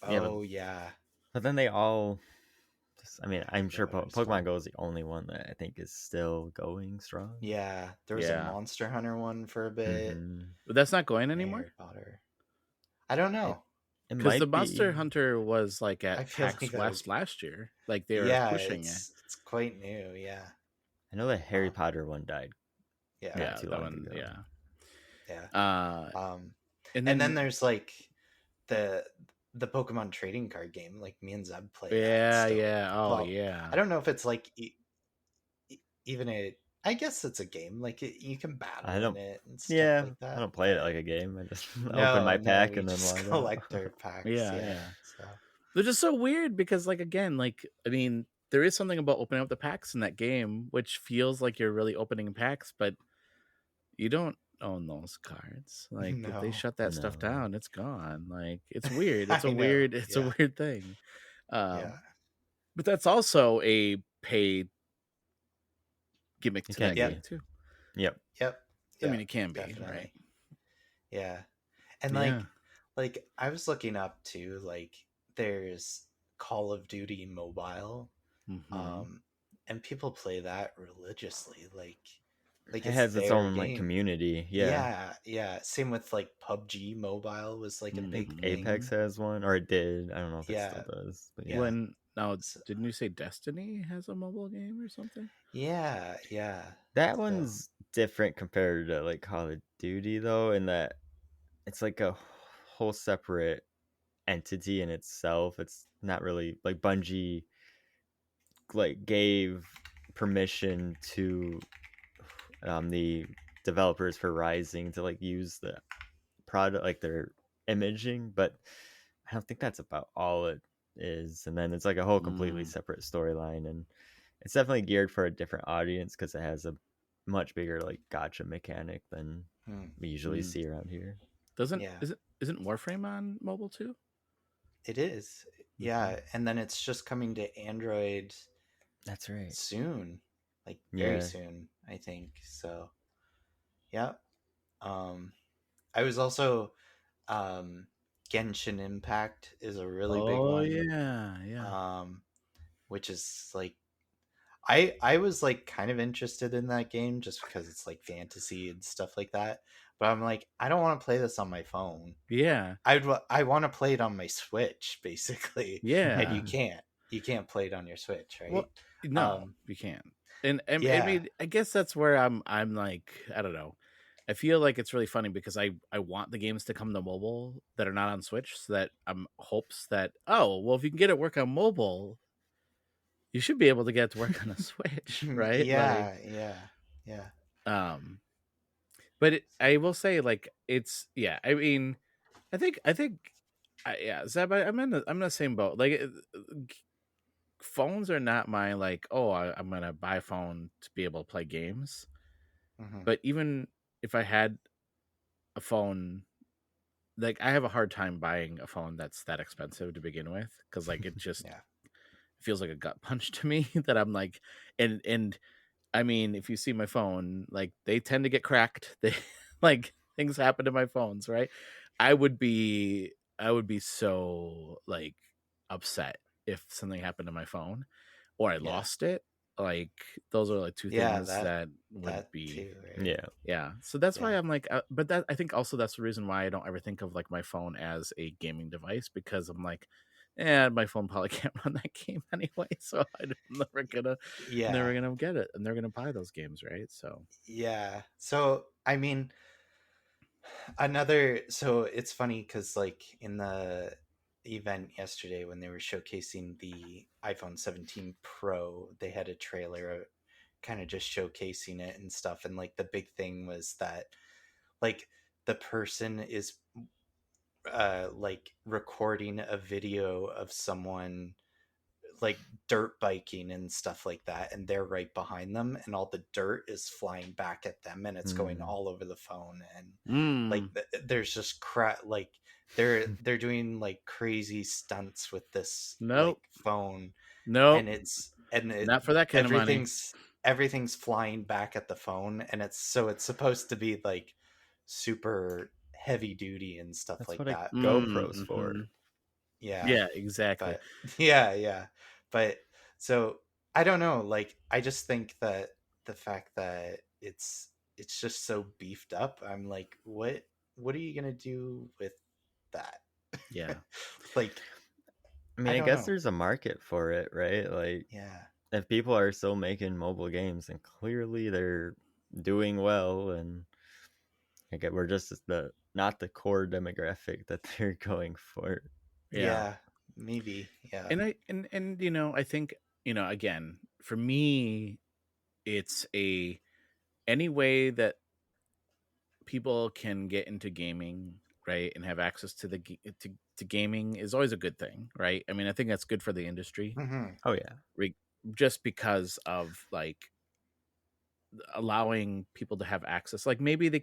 I don't. Yeah. But then they all. I mean, I'm sure Pokemon Go is the only one that I think is still going strong. Yeah, there was a Monster Hunter one for a bit. But that's not going anymore? Harry Potter. I don't know. Because the Monster Hunter was like at PAX West last year. Like they were pushing it. It's quite new, yeah. I know the Harry Potter one died. Yeah, not too long ago. Yeah. And then there's like the Pokemon trading card game, like me and Zeb play. Yeah. I don't know if it's like even I guess it's a game. Like you can battle in it and stuff like that. I don't play it like a game. I just open my pack and then collect their packs. Yeah. So. They're just so weird because, like, again, like, I mean, there is something about opening up the packs in that game, which feels like you're really opening packs, but you don't own those cards. Like, if they shut that stuff down, it's gone. Like, it's weird. It's a weird. It's a weird thing. But that's also a paid gimmick to that game too. Yep. I mean, it can be, right? Yeah, and like like I was looking up too, like there's Call of Duty Mobile, and people play that religiously. Like it has its their own game. like community. Yeah. Same with like PUBG Mobile was like a big thing. Apex has one, or it did. I don't know if it still does. But yeah. Didn't you say Destiny has a mobile game or something? Yeah. That one's different compared to like Call of Duty though, in that it's like a whole separate entity in itself. It's not really like Bungie like gave permission to the developers for Rising to like use the product, like their imaging, but I don't think that's about all it is. And then it's like a whole completely separate storyline, and it's definitely geared for a different audience because it has a much bigger like gacha mechanic than we usually see around here. Isn't Warframe on mobile too? It is. Yeah, and then it's just coming to Android. That's right. Soon. Like very soon, I think. So yeah. I was also Genshin Impact is a really big one. Oh yeah. Which is like I was like kind of interested in that game just because it's like fantasy and stuff like that. But I'm like, I don't want to play this on my phone. Yeah. I want to play it on my Switch, basically. Yeah. And you can't play it on your Switch, right? Well, no, you can't. And I mean, I guess that's where I'm like, I don't know. I feel like it's really funny because I want the games to come to mobile that are not on Switch, so that I'm hopes that, if you can get it work on mobile, you should be able to get it to work on a Switch, right? Yeah. But I will say, like, it's I mean, I think Zeb, I'm in the same boat. Like, phones are not my like, I'm gonna buy a phone to be able to play games. But even if I had a phone, like, I have a hard time buying a phone that's that expensive to begin with, because like it just feels like a gut punch to me that I'm like, and I mean, if you see my phone, like, they tend to get cracked. They like, things happen to my phones, right? I would be so like upset if something happened to my phone or I lost it. Like, those are like two things that would be too, right? yeah. So that's why I'm like, but that, I think also that's the reason why I don't ever think of like my phone as a gaming device, because I'm like, my phone probably can't run that game anyway, so I'm never gonna get it, and they're gonna buy those games, right? So so I mean, so it's funny because like in the event yesterday when they were showcasing the iPhone 17 Pro, they had a trailer kind of just showcasing it and stuff, and like the big thing was that like the person is like recording a video of someone like dirt biking and stuff like that, and they're right behind them, and all the dirt is flying back at them, and it's going all over the phone, and like there's just like they're doing like crazy stunts with this like, phone, and not for that kind of money. Everything's flying back at the phone, and it's supposed to be like super heavy duty and stuff. That's like what that. GoPro's for. Yeah, exactly. But, but so I don't know, like I just think that the fact that it's just so beefed up, I'm like, what are you gonna do with that? Like, I mean, I guess there's a market for it, right? Like, if people are still making mobile games, and clearly they're doing well, and I get we're just not the core demographic that they're going for. Maybe. And I think, again, for me, it's any way that people can get into gaming, right, and have access to to gaming is always a good thing, right? I mean, I think that's good for the industry. Oh yeah. Just because of like allowing people to have access. Like, maybe they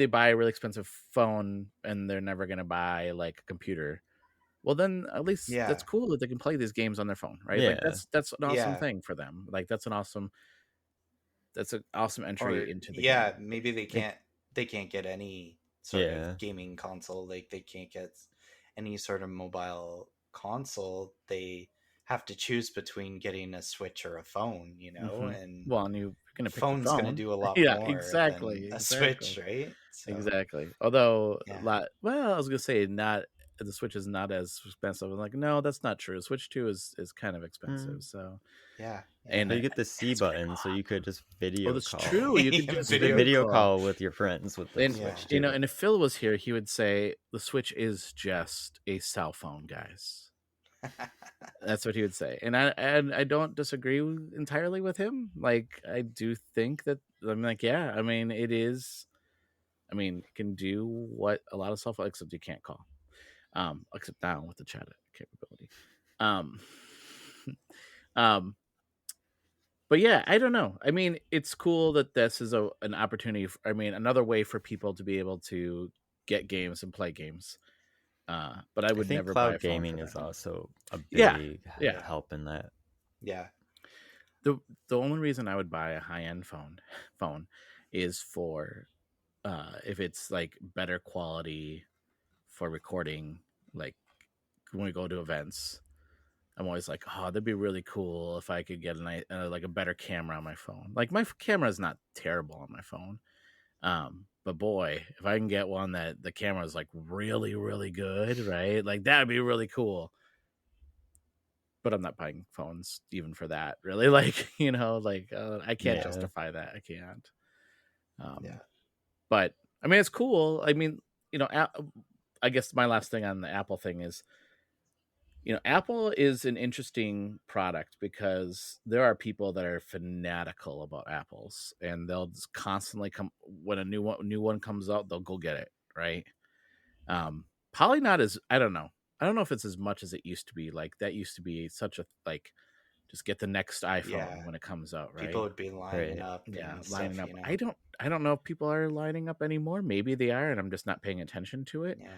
buy a really expensive phone and they're never going to buy like a computer. Well, then at least that's cool that they can play these games on their phone, right? Like, that's an awesome thing for them. Like, that's an awesome entry into the game. Maybe they can't get any sort of gaming console. Like they can't get any sort of mobile console. They have to choose between getting a Switch or a phone, you know, and you're gonna pick phone's the phone. going to do a lot Yeah, more exactly, than a Switch, right? So, exactly. Although yeah. I was gonna say the Switch is not as expensive. I'm like, no, that's not true. Switch 2 is kind of expensive. So yeah. And you get the C button, so you could just video that's call. true. You could just video call with your friends with the and, Switch. You know, and if Phil was here, he would say the Switch is just a cell phone, guys. That's what he would say, and I don't disagree entirely with him. Like I do think that I'm like, yeah, I mean it is. I mean, it can do what a lot of cell phones, except you can't call, except now with the chat capability. But yeah, I don't know. I mean, it's cool that this is an opportunity. Another way for people to be able to get games and play games. But I would think never cloud buy a phone gaming for is that. also a big help in that. Yeah. The only reason I would buy a high-end phone is for if it's like better quality for recording, like when we go to events. I'm always like, oh, that'd be really cool if I could get a better camera on my phone. Like my camera is not terrible on my phone. But boy, if I can get one that the camera is like really, really good, right? Like that'd be really cool. But I'm not buying phones even for that, really. Like, you know, like I can't justify that. I can't. But I mean, it's cool. I mean, you know, I guess my last thing on the Apple thing is, you know, Apple is an interesting product because there are people that are fanatical about Apples, and they'll just constantly come when a new one comes out, they'll go get it, right? Probably not as I don't know if it's as much as it used to be. Like that used to be such a like, just get the next iPhone when it comes out, right? People would be lining up. Lining up. You know? I don't know if people are lining up anymore. Maybe they are, and I'm just not paying attention to it. Yeah.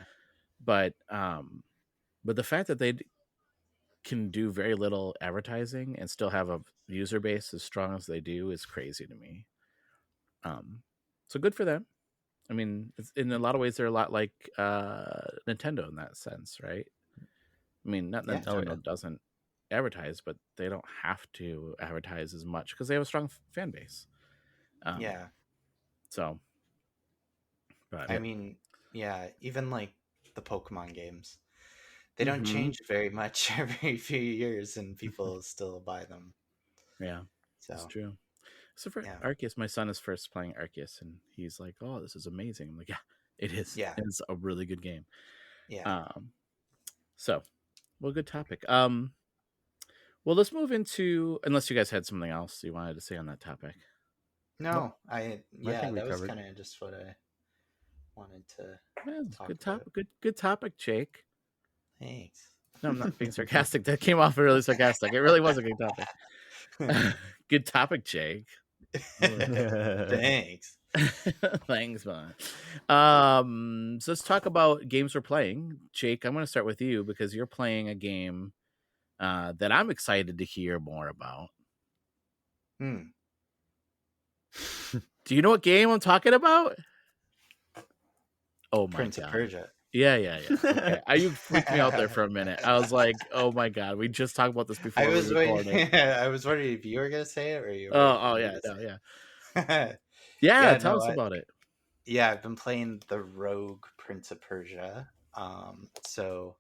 But the fact that they can do very little advertising and still have a user base as strong as they do is crazy to me. So good for them. I mean, in a lot of ways, they're a lot like Nintendo in that sense, right? I mean, not that Nintendo doesn't advertise, but they don't have to advertise as much because they have a strong fan base. So, but I mean, even like the Pokemon games, they don't change very much every few years, and people still buy them. Yeah, so that's true. So for Arceus, my son is first playing Arceus, and he's like, "Oh, this is amazing." I'm like, "Yeah, it is. Yeah, it's a really good game." Yeah. So, well, good topic. Well, let's move into, unless you guys had something else you wanted to say on that topic. No, I think that was kind of just what I wanted to talk about. Good topic, Jake. Thanks. No, I'm not being sarcastic. That came off really sarcastic. It really was a good topic. Good topic, Jake. Thanks. Thanks, man. So let's talk about games we're playing. Jake, I'm going to start with you because you're playing a game that I'm excited to hear more about. Do you know what game I'm talking about? Oh my Prince of Persia. Yeah. Okay. You freaked me out there for a minute. I was like, "Oh my god, we just talked about this before." I was wondering if you were gonna say it or you. Yeah. Tell us about it. Yeah, I've been playing the Rogue Prince of Persia. So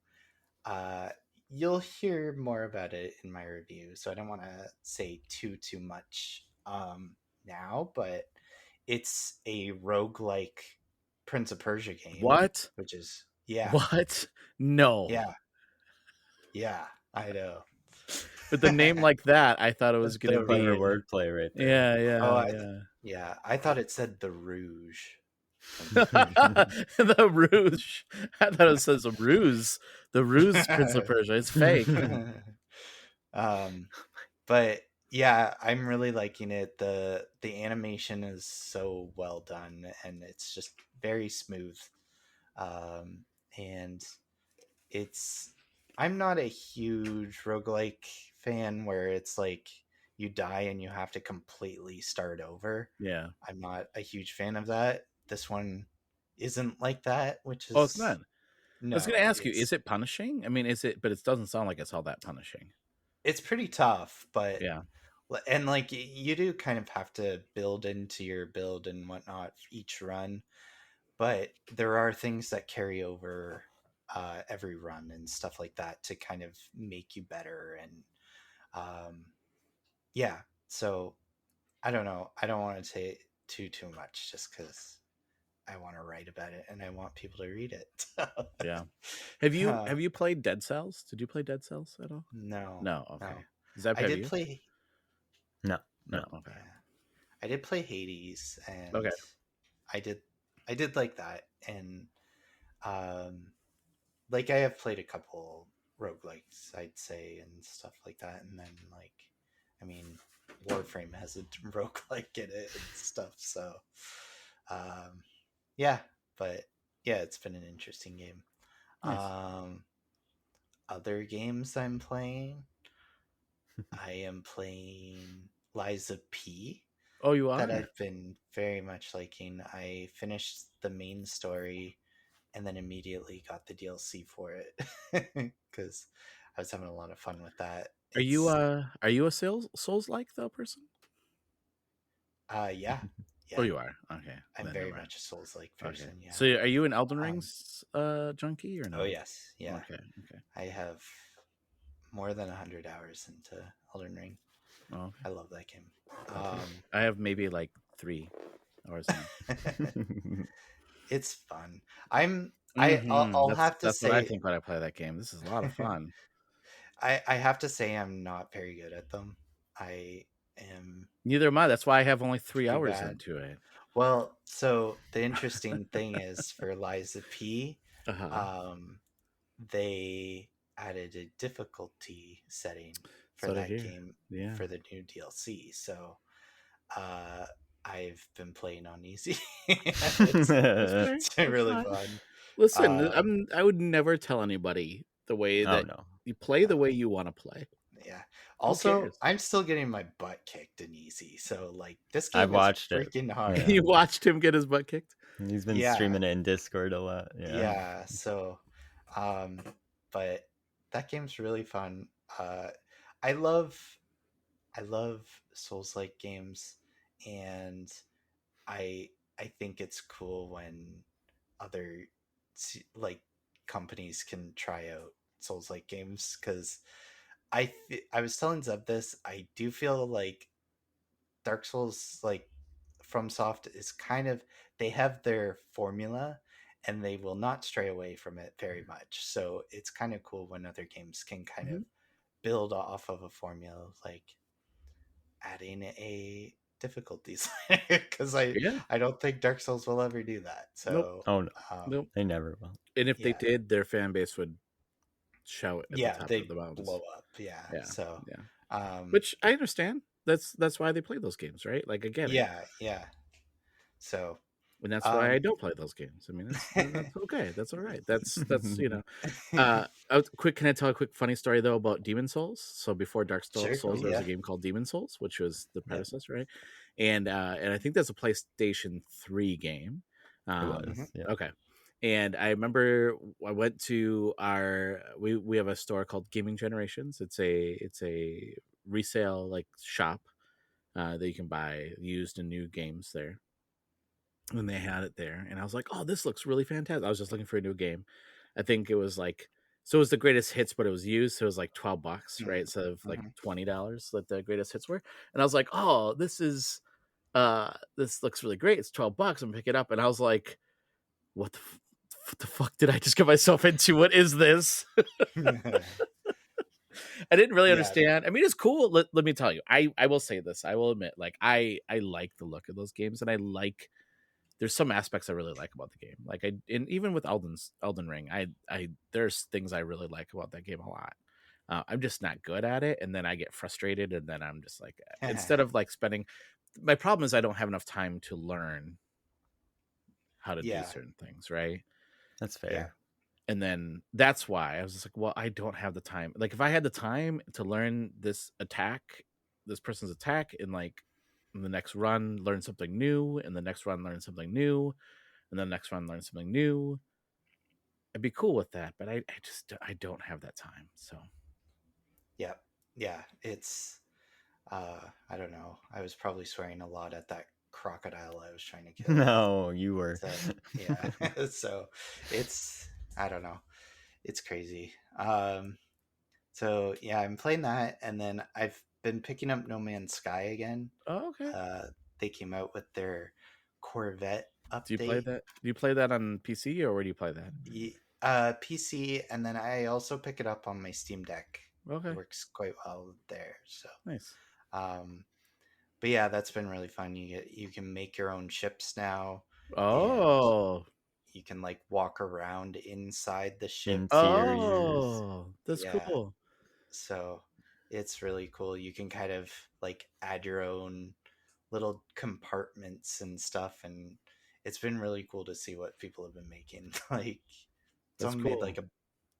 you'll hear more about it in my review. So I don't want to say too much now, but it's a roguelike Prince of Persia game. What? Which is What? No. Yeah, I know. With the name like that, I thought it was going to be wordplay right there. Yeah. I thought it said the Rouge. The Rouge. I thought it says a ruse. The Ruse Prince of Persia. It's fake. But yeah, I'm really liking it. The animation is so well done, and it's just very smooth. And I'm not a huge roguelike fan where it's like you die and you have to completely start over. Yeah. I'm not a huge fan of that. This one isn't like that, which is it's not. No, I was going to ask you, is it punishing? I mean, is it? But it doesn't sound like it's all that punishing. It's pretty tough, but yeah, and like you do kind of have to build into your build and whatnot each run, but there are things that carry over every run and stuff like that to kind of make you better. And yeah, so I don't know. I don't want to say too much just because I want to write about it and I want people to read it. yeah. Have you played Dead Cells? Did you play Dead Cells at all? No. Okay. No. Is that I did play? No. Okay. Yeah. I did play Hades, and okay. I did like that, and like I have played a couple roguelikes, I'd say, and stuff like that, and then like, I mean, Warframe has a roguelike in it and stuff, so yeah, but yeah, it's been an interesting game. Nice. Other games I'm playing, I am playing Liza P. Oh, you are? That I've been very much liking. I finished the main story and then immediately got the DLC for it because I was having a lot of fun with that. Are you a Souls-like though person? Yeah. Oh, you are. Okay. I'm very much a Souls-like person. Okay. Yeah. So, are you an Elden Rings junkie or no? Oh yes. Yeah. Okay. I have more than 100 hours into Elden Ring. Oh, okay. I love that game. I have maybe like 3 hours now. It's fun. I'll have to say, that's what I think when I play that game. This is a lot of fun. I have to say I'm not very good at them. I am. Neither am I. That's why I have only 3 hours into it. Well, so the interesting thing is for Liza P, they added a difficulty setting for that game for the new DLC. So I've been playing on easy. it's been really fun. Listen, I would never tell anybody the way that you play the way you want to play. Yeah. Also, I'm still getting my butt kicked in easy. So like this game I've watched is freaking hard. Yeah. You watched him get his butt kicked? He's been streaming it in Discord a lot. Yeah. So but that game's really fun. I love Souls-like games, and I think it's cool when other like companies can try out Souls-like games, because I was telling Zeb this, I do feel like Dark Souls, like FromSoft, is kind of, they have their formula and they will not stray away from it very much. So it's kind of cool when other games can kind of build off of a formula, like adding a difficulty slider, because I don't think Dark Souls will ever do that. So nope. They never will. And if they did, their fan base would shout at the top they of the mountains. blow up. So which I understand. That's why they play those games, right? Like, again, so, and that's why I don't play those games. I mean, that's okay. That's all right. That's you know. Can I tell a quick funny story though about Demon Souls? So before Dark Souls, there was a game called Demon Souls, which was the predecessor, right? And I think that's a PlayStation 3 game. Okay. And I remember I went to we have a store called Gaming Generations. It's a resale like shop that you can buy used and new games there. And they had it there, and I was like, "Oh, this looks really fantastic." I was just looking for a new game. I think it was like, so it was the greatest hits, but it was used, so it was like $12, right? Instead of like $20 that the greatest hits were. And I was like, "Oh, this looks really great. It's $12. I'm gonna pick it up." And I was like, "What the fuck did I just get myself into? What is this?" I didn't really understand. I mean, it's cool. Let me tell you, I will say this. I will admit, like, I like the look of those games, and I like. There's some aspects I really like about the game. Like, and even with Elden Ring, there's things I really like about that game a lot. I'm just not good at it, and then I get frustrated, and then I'm just like, instead of like spending. My problem is I don't have enough time to learn how to do certain things, right? That's fair. Yeah. And then that's why I was just like, well, I don't have the time. Like, if I had the time to learn this person's attack, in like in the next run, learn something new, and the next run, learn something new, and then the next run learn something new. I'd be cool with that, but I don't have that time. So yeah, it's I don't know. I was probably swearing a lot at that crocodile I was trying to kill. No, you were. So, yeah. So it's, I don't know. It's crazy. So yeah, I'm playing that, and then I've been picking up No Man's Sky again. Oh, okay. They came out with their Corvette update. Do you play that on PC, or where do you play that? PC, and then I also pick it up on my Steam Deck. Okay. It works quite well there. So nice. But yeah, that's been really fun. You can make your own ships now. Oh. You can like walk around inside the ship. Interiors. Oh, that's cool. So it's really cool. You can kind of like add your own little compartments and stuff, and it's been really cool to see what people have been making. Like someone made like a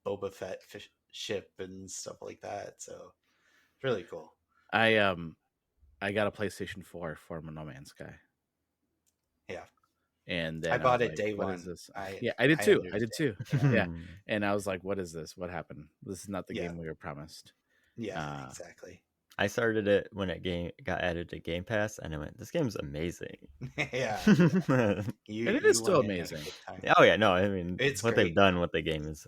Boba Fett ship and stuff like that. So it's really cool. I got a PlayStation 4 for No Man's Sky. Yeah. And then I bought it like, day what one. Is this? I did too. I did too. Yeah. Yeah. And I was like, what is this? What happened? This is not the game we were promised. Yeah, exactly. I started it when it got added to Game Pass, and I went, this game's amazing. Yeah. It is still amazing. Oh, yeah. No, I mean, it's what great. they've done with the game is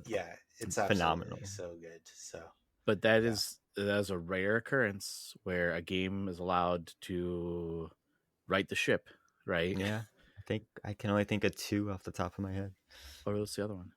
it's phenomenal. So good. So, but that is a rare occurrence where a game is allowed to right the ship, right? Yeah. I can only think of 2 off the top of my head. Or what's the other one?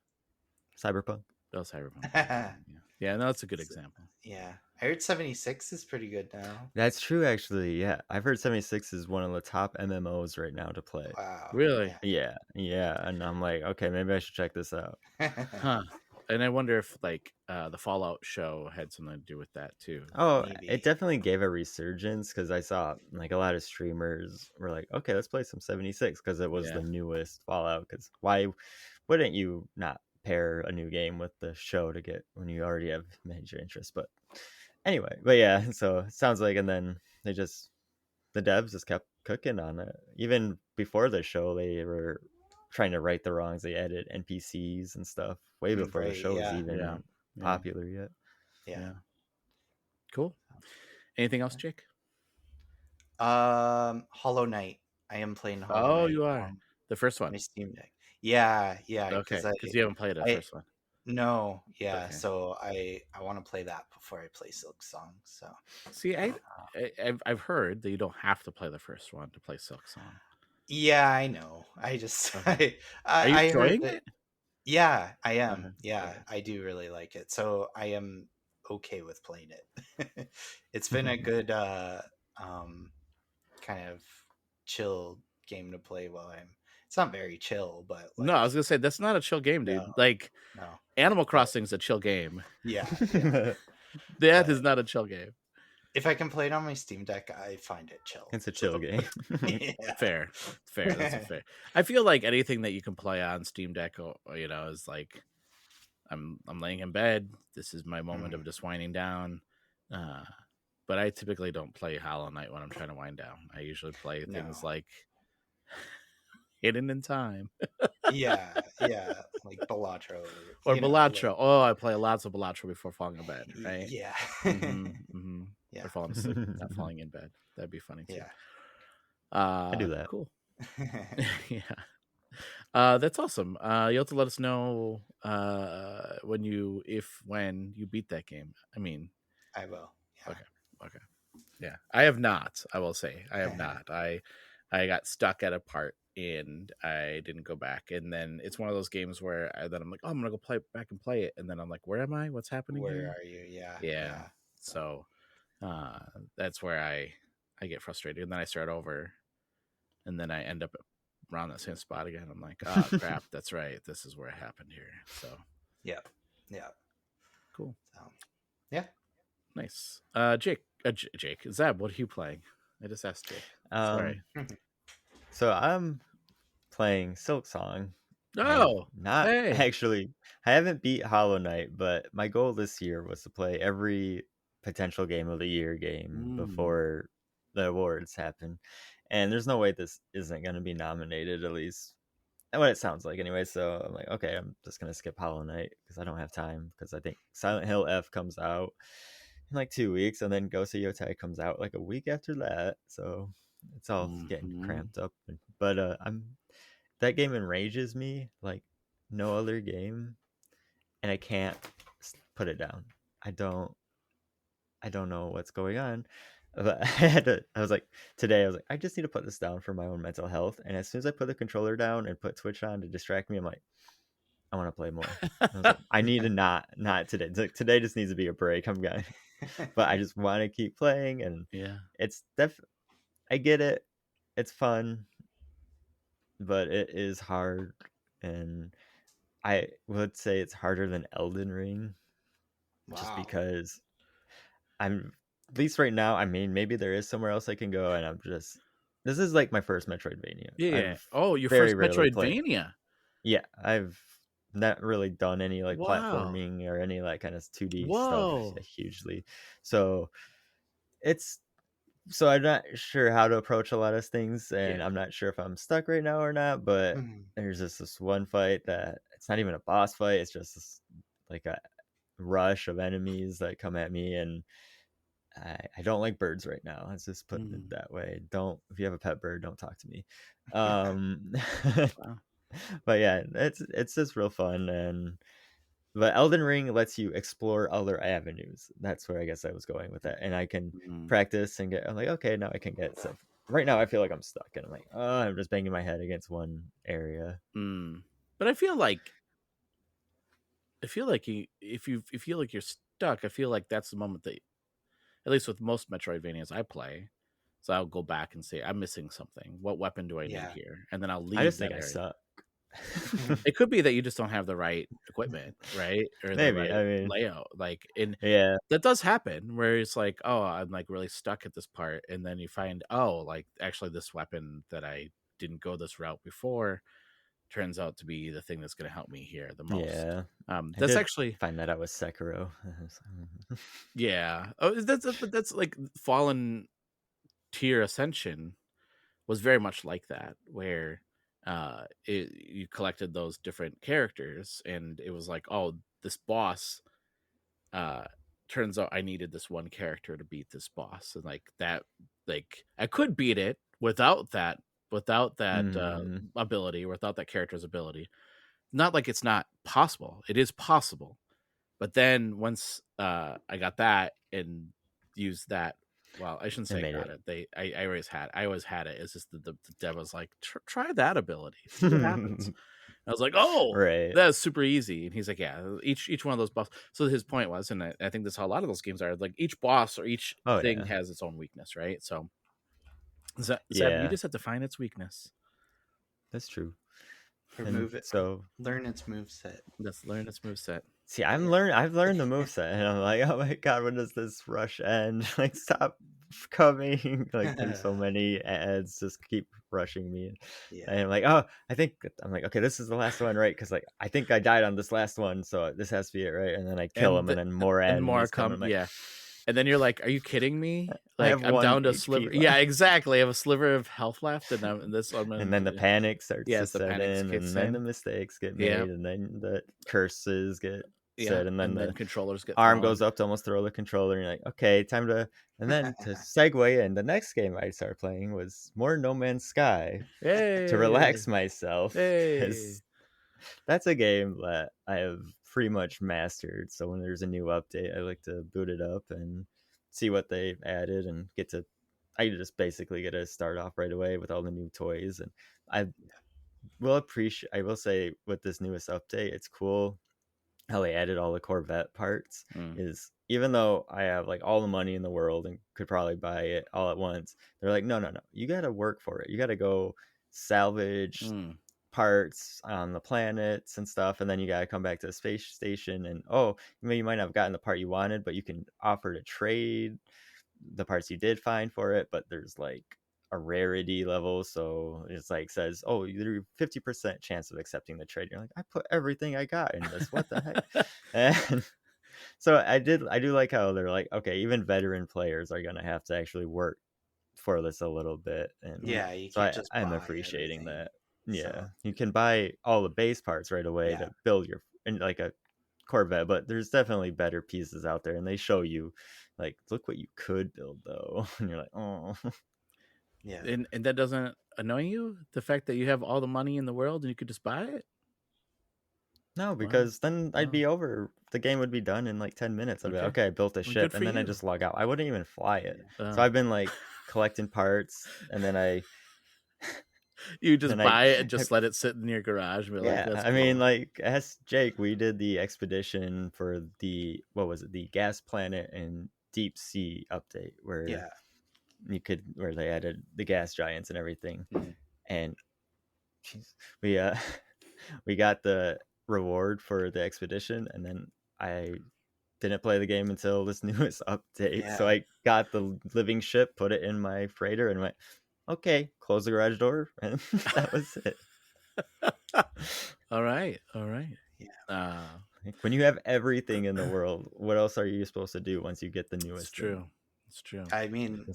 Cyberpunk. Oh, Cyberpunk. Yeah, no, that's a good example. Yeah. I heard 76 is pretty good now. That's true, actually. Yeah. I've heard 76 is one of the top MMOs right now to play. Wow. Really? Yeah. And I'm like, okay, maybe I should check this out. Huh. And I wonder if like the Fallout show had something to do with that too. Oh, Maybe. it definitely gave a resurgence because I saw like a lot of streamers were like, okay, let's play some 76 because it was the newest Fallout. Because why wouldn't you not pair a new game with the show to get when you already have major interest? But anyway, so it sounds like, and then the devs just kept cooking on it. Even before the show, they were trying to right the wrongs. They added NPCs and stuff way before the show was even popular yet. Yeah. Cool. Anything else, Jake? Hollow Knight. I am playing Hollow Knight. You are the first one. My Steam Deck. Yeah. Okay, because you haven't played the first one. No, yeah. Okay. So I want to play that before I play Silksong. So see, I've heard that you don't have to play the first one to play Silksong. Yeah, I know. I just are you enjoying it? Yeah, I am. Yeah, okay. I do really like it. So I am okay with playing it. It's been a good kind of chill game to play while it's not very chill, but no, I was gonna say that's not a chill game, dude. No. Animal Crossing's a chill game. Yeah. That is not a chill game. If I can play it on my Steam Deck, I find it chill. It's a chill game. Fair. That's fair. I feel like anything that you can play on Steam Deck, is like, I'm laying in bed. This is my moment of just winding down. But I typically don't play Hollow Knight when I'm trying to wind down. I usually play things like Hidden in Time. yeah, like Balatro. Or Balatro. Oh, I play lots of Balatro before falling in bed, right? Yeah. Yeah. Or falling asleep, not falling in bed. That'd be funny too. Yeah. I do that. Cool. Yeah. That's awesome. You'll have to let us know when you beat that game. I mean, I will. Yeah. Okay. Yeah. I have not. I will say I have not. I got stuck at a part and I didn't go back. And then it's one of those games where I'm like, oh, I'm gonna go back and play it. And then I'm like, where am I? What's happening? Where here? are you? Yeah. So that's where I get frustrated, and then I start over, and then I end up around that same spot again. I'm like, oh crap, that's right, this is where it happened here. So yeah, cool. Yeah, nice. Jake, Zab, what are you playing? I just asked Jake. Sorry. So I'm playing Silksong. Oh, Actually, I haven't beat Hollow Knight, but my goal this year was to play every potential game of the year game before the awards happen. And there's no way this isn't going to be nominated at least what it sounds like anyway. So I'm like, okay, I'm just gonna skip Hollow Knight because I don't have time, because I think Silent Hill F comes out in like 2 weeks, and then Ghost of Yotei comes out like a week after that. So it's all getting cramped up. But that game enrages me like no other game, and I can't put it down. I don't know what's going on. But I was like, I just need to put this down for my own mental health. And as soon as I put the controller down and put Twitch on to distract me, I'm like, I want to play more. I was like, I need to not today. Like, today just needs to be a break. I'm going, but I just want to keep playing. And it's I get it. It's fun, but it is hard. And I would say it's harder than Elden Ring, just because at least right now, I mean, maybe there is somewhere else I can go, and this is like my first Metroidvania. Yeah. Your first Metroidvania. Yeah, I've not really done any like platforming or any like kind of 2D stuff hugely. So I'm not sure how to approach a lot of things, and I'm not sure if I'm stuck right now or not, but there's just this one fight that it's not even a boss fight. It's just this, like a rush of enemies that come at me, and I don't like birds right now. Let's just put it that way. If you have a pet bird, don't talk to me. But yeah, it's just real fun. But Elden Ring lets you explore other avenues. That's where I guess I was going with that. And I can practice and I'm like, okay, now I can get stuff. Right now I feel like I'm stuck, and I'm like, oh, I'm just banging my head against one area. But I feel like if you feel like you're stuck, I feel like that's the moment that, at least with most Metroidvanias I play, so I'll go back and say, I'm missing something. What weapon do I need here? And then I'll leave. I just think I suck. It could be that you just don't have the right equipment, right? Or maybe, the right layout. Like, that does happen where it's like, oh, I'm like really stuck at this part, and then you find, oh, like actually this weapon that I didn't go this route before turns out to be the thing that's going to help me here the most. Yeah. That's actually find that out with Sekiro. Yeah. Oh, that's like Fallen Tier Ascension was very much like that, where you collected those different characters, and it was like, oh, this boss turns out I needed this one character to beat this boss, and like that, like I could beat it without that ability, or without that character's ability. Not like it's not possible. It is possible. But then once I got that and used that, well, I shouldn't say I got it. I always had it. It's just the dev was like, try that ability. See what happens. I was like, oh, that's super easy. And he's like, yeah, each one of those bosses. So his point was, and I think that's how a lot of those games are, like each boss or each thing has its own weakness, right? So you just have to find its weakness. That's true. Remove it. So learn its moveset. Let's learn its moveset. See, I've learned the moveset, and I'm like, oh my god, when does this rush end? Like, stop coming. Like, there's so many ads just keep rushing me. And I'm like, I'm like, okay, this is the last one, right? Because like I think I died on this last one, so this has to be it, right? And then I kill him, and then more ads, and more come. Like, yeah. And then you're like, are you kidding me? Like, I'm down to a sliver. Left. Yeah, exactly. I have a sliver of health left, and this one. And then the panic starts to set in, and then the mistakes get made, and then the curses get said, and then the controllers get arm goes up to almost throw the controller, and you're like, okay, time to. And then to segue in, the next game I started playing was more No Man's Sky to relax myself. That's a game that I have pretty much mastered. So when there's a new update, I like to boot it up and see what they've added, and I just basically get to start off right away with all the new toys. And I will say with this newest update, it's cool how they added all the Corvette parts. Is even though I have like all the money in the world and could probably buy it all at once, they're like, no, you got to work for it. You got to go salvage parts on the planets and stuff, and then you got to come back to the space station, and you might not have gotten the part you wanted, but you can offer to trade the parts you did find for it. But there's like a rarity level, so it's like says, oh, you're 50% chance of accepting the trade. You're like, I put everything I got in this, what the heck? And so I do like how they're like, okay, even veteran players are gonna have to actually work for this a little bit. And you so can't just I'm buy appreciating everything. that. you can buy all the base parts right away to build your like a Corvette, but there's definitely better pieces out there, and they show you like, look what you could build though, and you're like, oh. Yeah. And that doesn't annoy you, the fact that you have all the money in the world and you could just buy it? No, because then I'd be over. The game would be done in like 10 minutes. I'd be like, okay, I built a ship, and then I just log out. I wouldn't even fly it. So I've been like collecting parts, and then you just buy it and just let it sit in your garage. And be like, that's I mean, like, ask Jake. We did the expedition for the the gas planet and deep sea update where where they added the gas giants and everything, and we got the reward for the expedition, and then I didn't play the game until this newest update. So I got the living ship, put it in my freighter, and went, okay, close the garage door, and that was it. All right. Yeah. When you have everything in the world, what else are you supposed to do once you get the newest? It's true. I mean,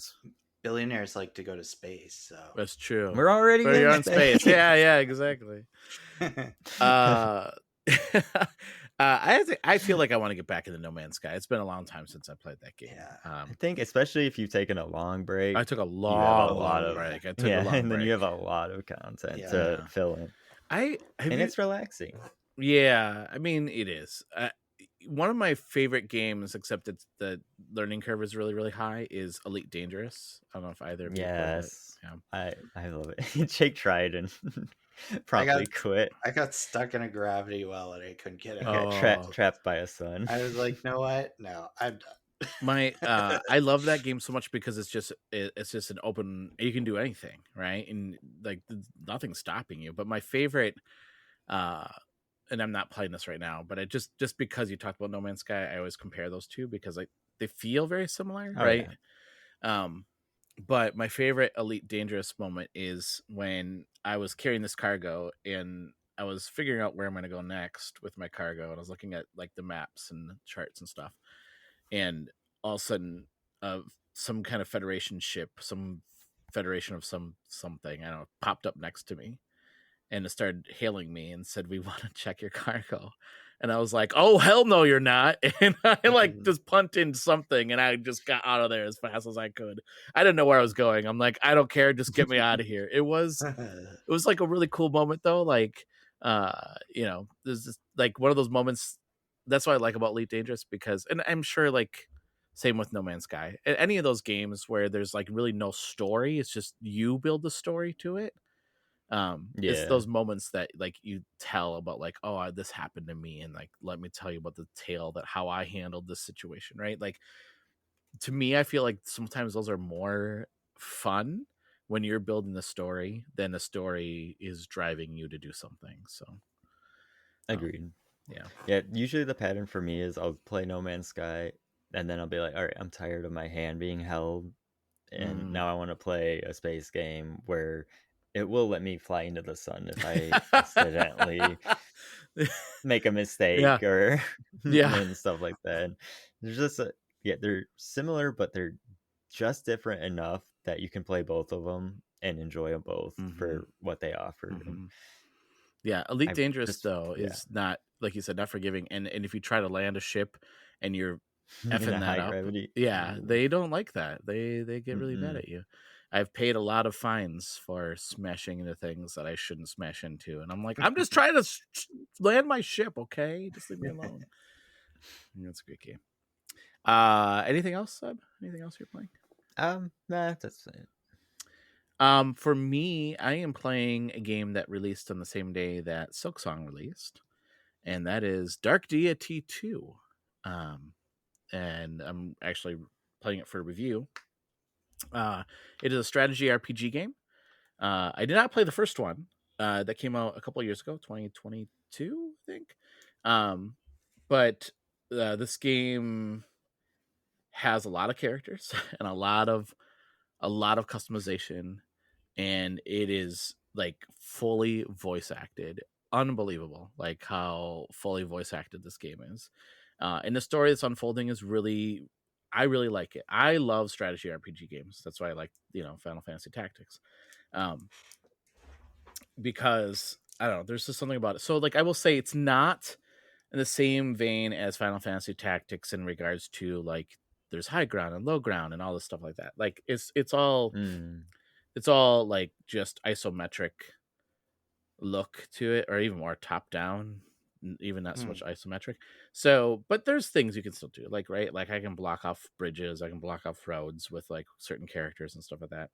billionaires like to go to space, so that's true. We're already in space. Yeah, exactly. I feel like I want to get back into No Man's Sky. It's been a long time since I played that game. I think especially if you've taken a long break. I took a long break. And then you have a lot of content to fill in. It's relaxing. Yeah, I mean, it is. One of my favorite games, except the learning curve is really, really high, is Elite Dangerous. I don't know if either of you played it. Yeah. I love it. Jake tried and promptly quit. I got stuck in a gravity well and I couldn't get out. Got trapped by a sun. I was like, know what? No, I'm done. I love that game so much because it's just an open, you can do anything, right? And like nothing's stopping you. But my favorite, and I'm not playing this right now, but just because you talked about No Man's Sky, I always compare those two because they feel very similar, right? Yeah. But my favorite Elite Dangerous moment is when I was carrying this cargo and I was figuring out where I'm going to go next with my cargo, and I was looking at like the maps and charts and stuff, and all of a sudden some kind of Federation ship, some Federation of something, I don't know, popped up next to me. And it started hailing me and said, "We want to check your cargo." And I was like, "Oh, hell no, you're not." And I just punted something and I just got out of there as fast as I could. I didn't know where I was going. I'm like, I don't care. Just get me out of here. It was like a really cool moment though. Like, there's just like one of those moments. That's what I like about Elite Dangerous because, and I'm sure like same with No Man's Sky, any of those games where there's like really no story. It's just you build the story to it. It's those moments that like you tell about like, oh, this happened to me, and like let me tell you about the tale that how I handled this situation, right? Like to me, I feel like sometimes those are more fun when you're building the story than the story is driving you to do something. So agreed. Usually the pattern for me is I'll play No Man's Sky and then I'll be like, all right, I'm tired of my hand being held, and now I want to play a space game where it will let me fly into the sun if I accidentally make a mistake or and stuff like that. And there's just they're similar, but they're just different enough that you can play both of them and enjoy them both for what they offer. Elite Dangerous though is not, like you said, not forgiving. And if you try to land a ship and you're effing that up, gravity. They don't like that. They get really mad at you. I've paid a lot of fines for smashing into things that I shouldn't smash into. And I'm like, I'm just trying to land my ship, okay? Just leave me alone. That's a great game. Anything else, Seb? Anything else you're playing? Nah, that's it. For me, I am playing a game that released on the same day that Silksong released, and that is Dark Deity 2. And I'm actually playing it for review. It is a strategy RPG game. I did not play the first one that came out a couple of years ago, 2022, I think. But this game has a lot of characters and a lot of customization, and it is like fully voice acted. Unbelievable, like how fully voice acted this game is. And the story that's unfolding is really, I really like it. I love strategy RPG games. That's why I like, Final Fantasy Tactics. because I don't know, there's just something about it. So like I will say it's not in the same vein as Final Fantasy Tactics in regards to like there's high ground and low ground and all this stuff like that. Like it's all like just isometric look to it, or even more top down, even not so much isometric. So but there's things you can still do, like right, like I can block off bridges, I can block off roads with like certain characters and stuff like that.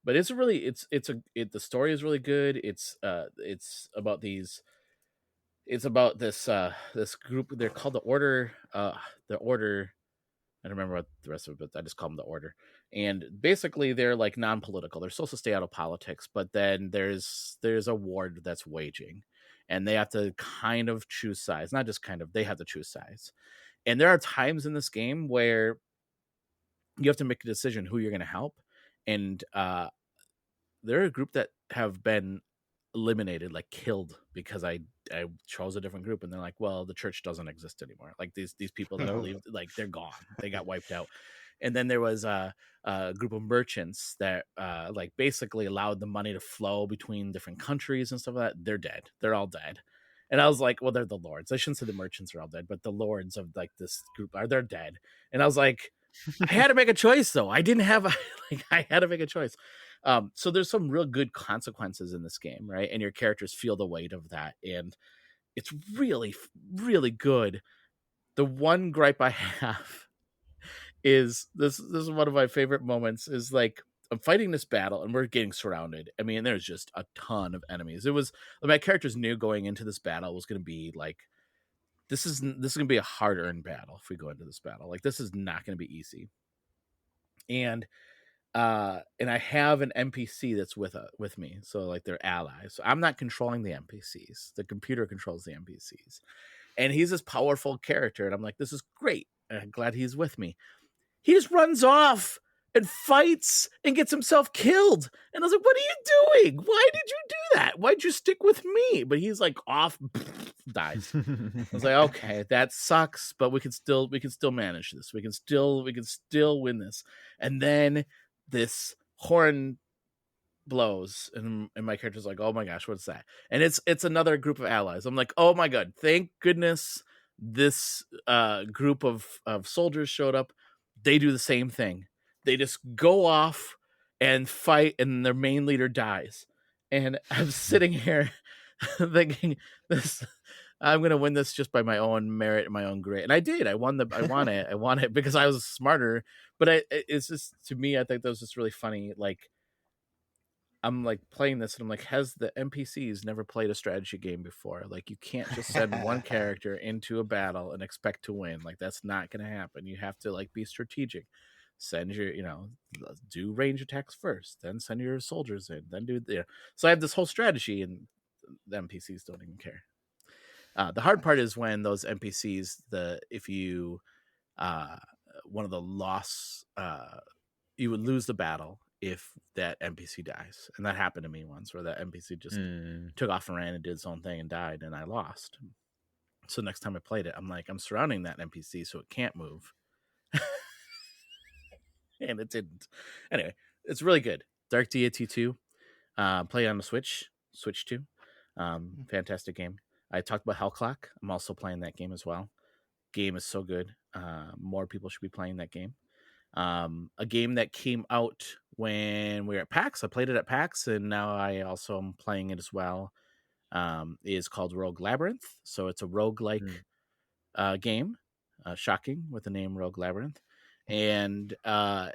But it's really the story is really good. It's about these, it's about this this group. They're called the Order. The Order. I don't remember what the rest of it, but I just call them the Order. And basically, they're like non-political. They're supposed to stay out of politics, but then there's a war that's waging, and they have to kind of choose sides. Not just kind of, they have to choose sides. And there are times in this game where you have to make a decision who you're going to help, and they're a group that have been eliminated, like killed, because I chose a different group, and they're like, well, the church doesn't exist anymore. Like these people that believe, like they're gone, they got wiped out. And then there was a group of merchants that like basically allowed the money to flow between different countries and stuff like that. They're dead. They're all dead. And I was like, well, they're the lords. I shouldn't say the merchants are all dead, but the lords of like this group they're dead. And I was like, I had to make a choice though. I didn't have I had to make a choice. So there's some real good consequences in this game, right? And your characters feel the weight of that, and it's really, really good. The one gripe I have is this is one of my favorite moments, is like I'm fighting this battle and we're getting surrounded. I mean, there's just a ton of enemies. It was, my characters knew going into this battle was going to be like, this is going to be a hard-earned battle if we go into this battle. Like, this is not going to be easy. And I have an NPC that's with me, so like they're allies. So I'm not controlling the NPCs. The computer controls the NPCs, and he's this powerful character. And I'm like, this is great. I'm glad he's with me. He just runs off and fights and gets himself killed. And I was like, what are you doing? Why did you do that? Why'd you stick with me? But he's like off, dies. I was like, okay, that sucks, but we can still manage this. We can still win this. And then this horn blows, and my character's like, oh my gosh, what's that? And it's another group of allies. I'm like, oh my god, thank goodness this group of soldiers showed up. They do the same thing. They just go off and fight, and their main leader dies. And I'm sitting here thinking, this, I'm gonna win this just by my own merit and my own grit. And I did. I won it because I was smarter. But it's just, to me, I think that was just really funny. Like, I'm like playing this and I'm like, has the NPCs never played a strategy game before? Like, you can't just send one character into a battle and expect to win. Like, that's not going to happen. You have to like be strategic. Send your, do range attacks first, then send your soldiers in, then do So I have this whole strategy, and the NPCs don't even care. The hard part is when those NPCs, if you one of the loss, you would lose the battle if that NPC dies. And that happened to me once, where that NPC just took off and ran and did its own thing and died, and I lost. So next time I played it, I'm like, I'm surrounding that NPC so it can't move. And it didn't. Anyway, it's really good. Dark Deity 2. Play on the Switch 2. Fantastic game. I talked about Hell Clock. I'm also playing that game as well. Game is so good. More people should be playing that game. A game that came out when we were at PAX. I played it at PAX, and now I also am playing it as well. Is called Rogue Labyrinth. So it's a roguelike game. Shocking with the name Rogue Labyrinth. And have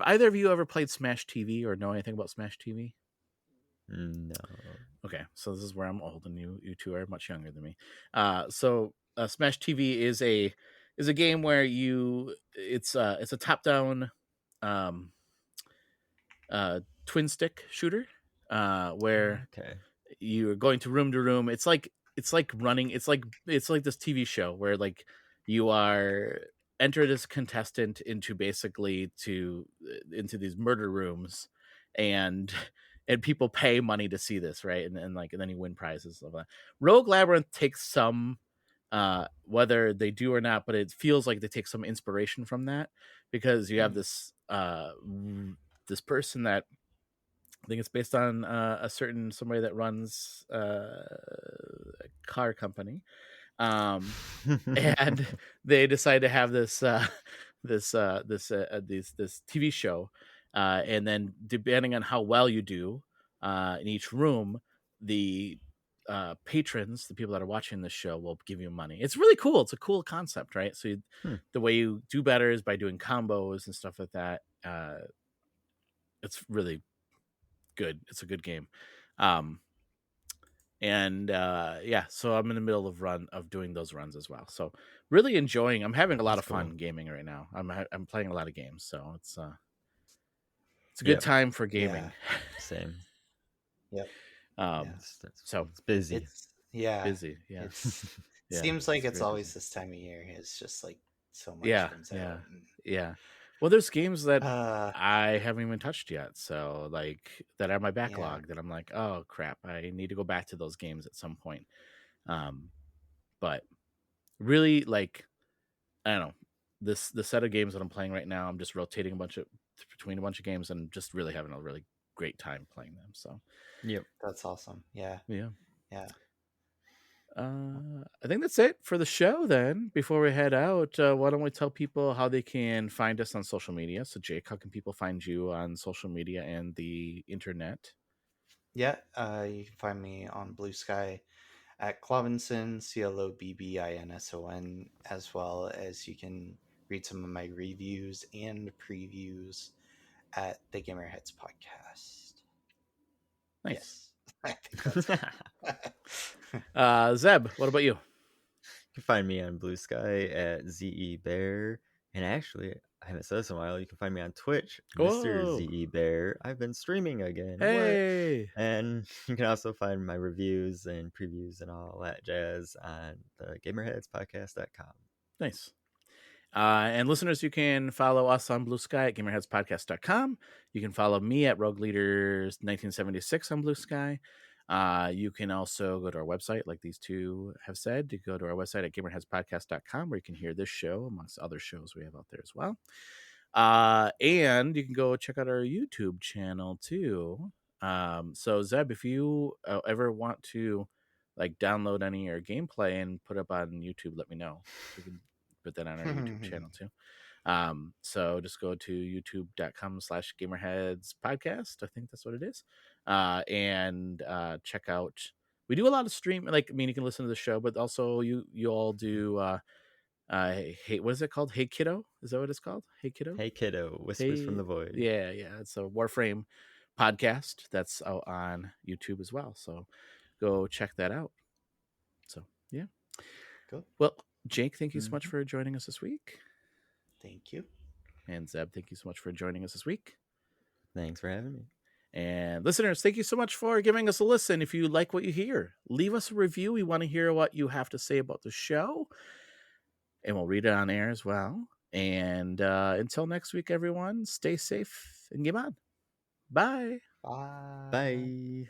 either of you ever played Smash TV or know anything about Smash TV? No. Okay, so this is where I'm old, and you two are much younger than me. So Smash TV is a game where it's a top-down twin stick shooter where you're going to room. It's like running. It's like this TV show where like you are entered as a contestant into these murder rooms, and people pay money to see this, right? And then you win prizes. Stuff like that. Rogue Labyrinth takes some, whether they do or not, but it feels like they take some inspiration from that, because you have this this person that I think it's based on somebody that runs a car company, and they decided to have this TV show, and then depending on how well you do in each room, the patrons, the people that are watching the show, will give you money. It's really cool. It's a cool concept, right? So the way you do better is by doing combos and stuff like that. It's really good. It's a good game. So I'm in the middle of doing those runs as well. So really enjoying. I'm having a lot of fun gaming right now. I'm playing a lot of games, so it's a good time for gaming. Yeah. Same. Yep. So it's busy. Busy. Yeah. It seems like it's always this time of year. It's just like so much comes out. Yeah. Well, there's games that I haven't even touched yet, so like that are my backlog that I'm like, oh crap, I need to go back to those games at some point. But really, like, I don't know, the set of games that I'm playing right now, I'm just rotating between a bunch of games and just really having a really great time playing them. So, that's awesome. Yeah. I think that's it for the show then. Before we head out, why don't we tell people how they can find us on social media? So Jake, how can people find you on social media and the internet? You can find me on Blue Sky at Clobinson, CLOBBINSON, as well as you can read some of my reviews and previews at the Gamerheads Podcast. Nice. Yes. I think that's Zeb, what about you? You can find me on Blue Sky at ZeBear. And actually, I haven't said this in a while. You can find me on Twitch, Mr. ZeBear. I've been streaming again. Hey! And you can also find my reviews and previews and all that jazz on the GamerheadsPodcast.com. Nice. And listeners, you can follow us on Blue Sky at GamerheadsPodcast.com. You can follow me at Rogue Leaders 1976 on Blue Sky. You can also go to our website, like these two have said, to go to our website at GamerheadsPodcast.com, where you can hear this show amongst other shows we have out there as well. And you can go check out our YouTube channel too. So Zeb, if you ever want to like download any of your gameplay and put up on YouTube, let me know. We can put that on our YouTube channel too. So just go to youtube.com/GamerheadsPodcast. I think that's what it is. And check out, we do a lot of stream, like, I mean, you can listen to the show, but also you all do hey, what is it called? Hey Kiddo? Is that what it's called? Hey Kiddo? Hey Kiddo, Whispers from the Void. Yeah. It's a Warframe podcast that's out on YouTube as well. So go check that out. So yeah. Cool. Well, Jake, thank you so much for joining us this week. Thank you. And Zeb, thank you so much for joining us this week. Thanks for having me. And listeners, thank you so much for giving us a listen. If you like what you hear, leave us a review. We want to hear what you have to say about the show, and we'll read it on air as well. And until next week, everyone, stay safe and game on. Bye. Bye. Bye.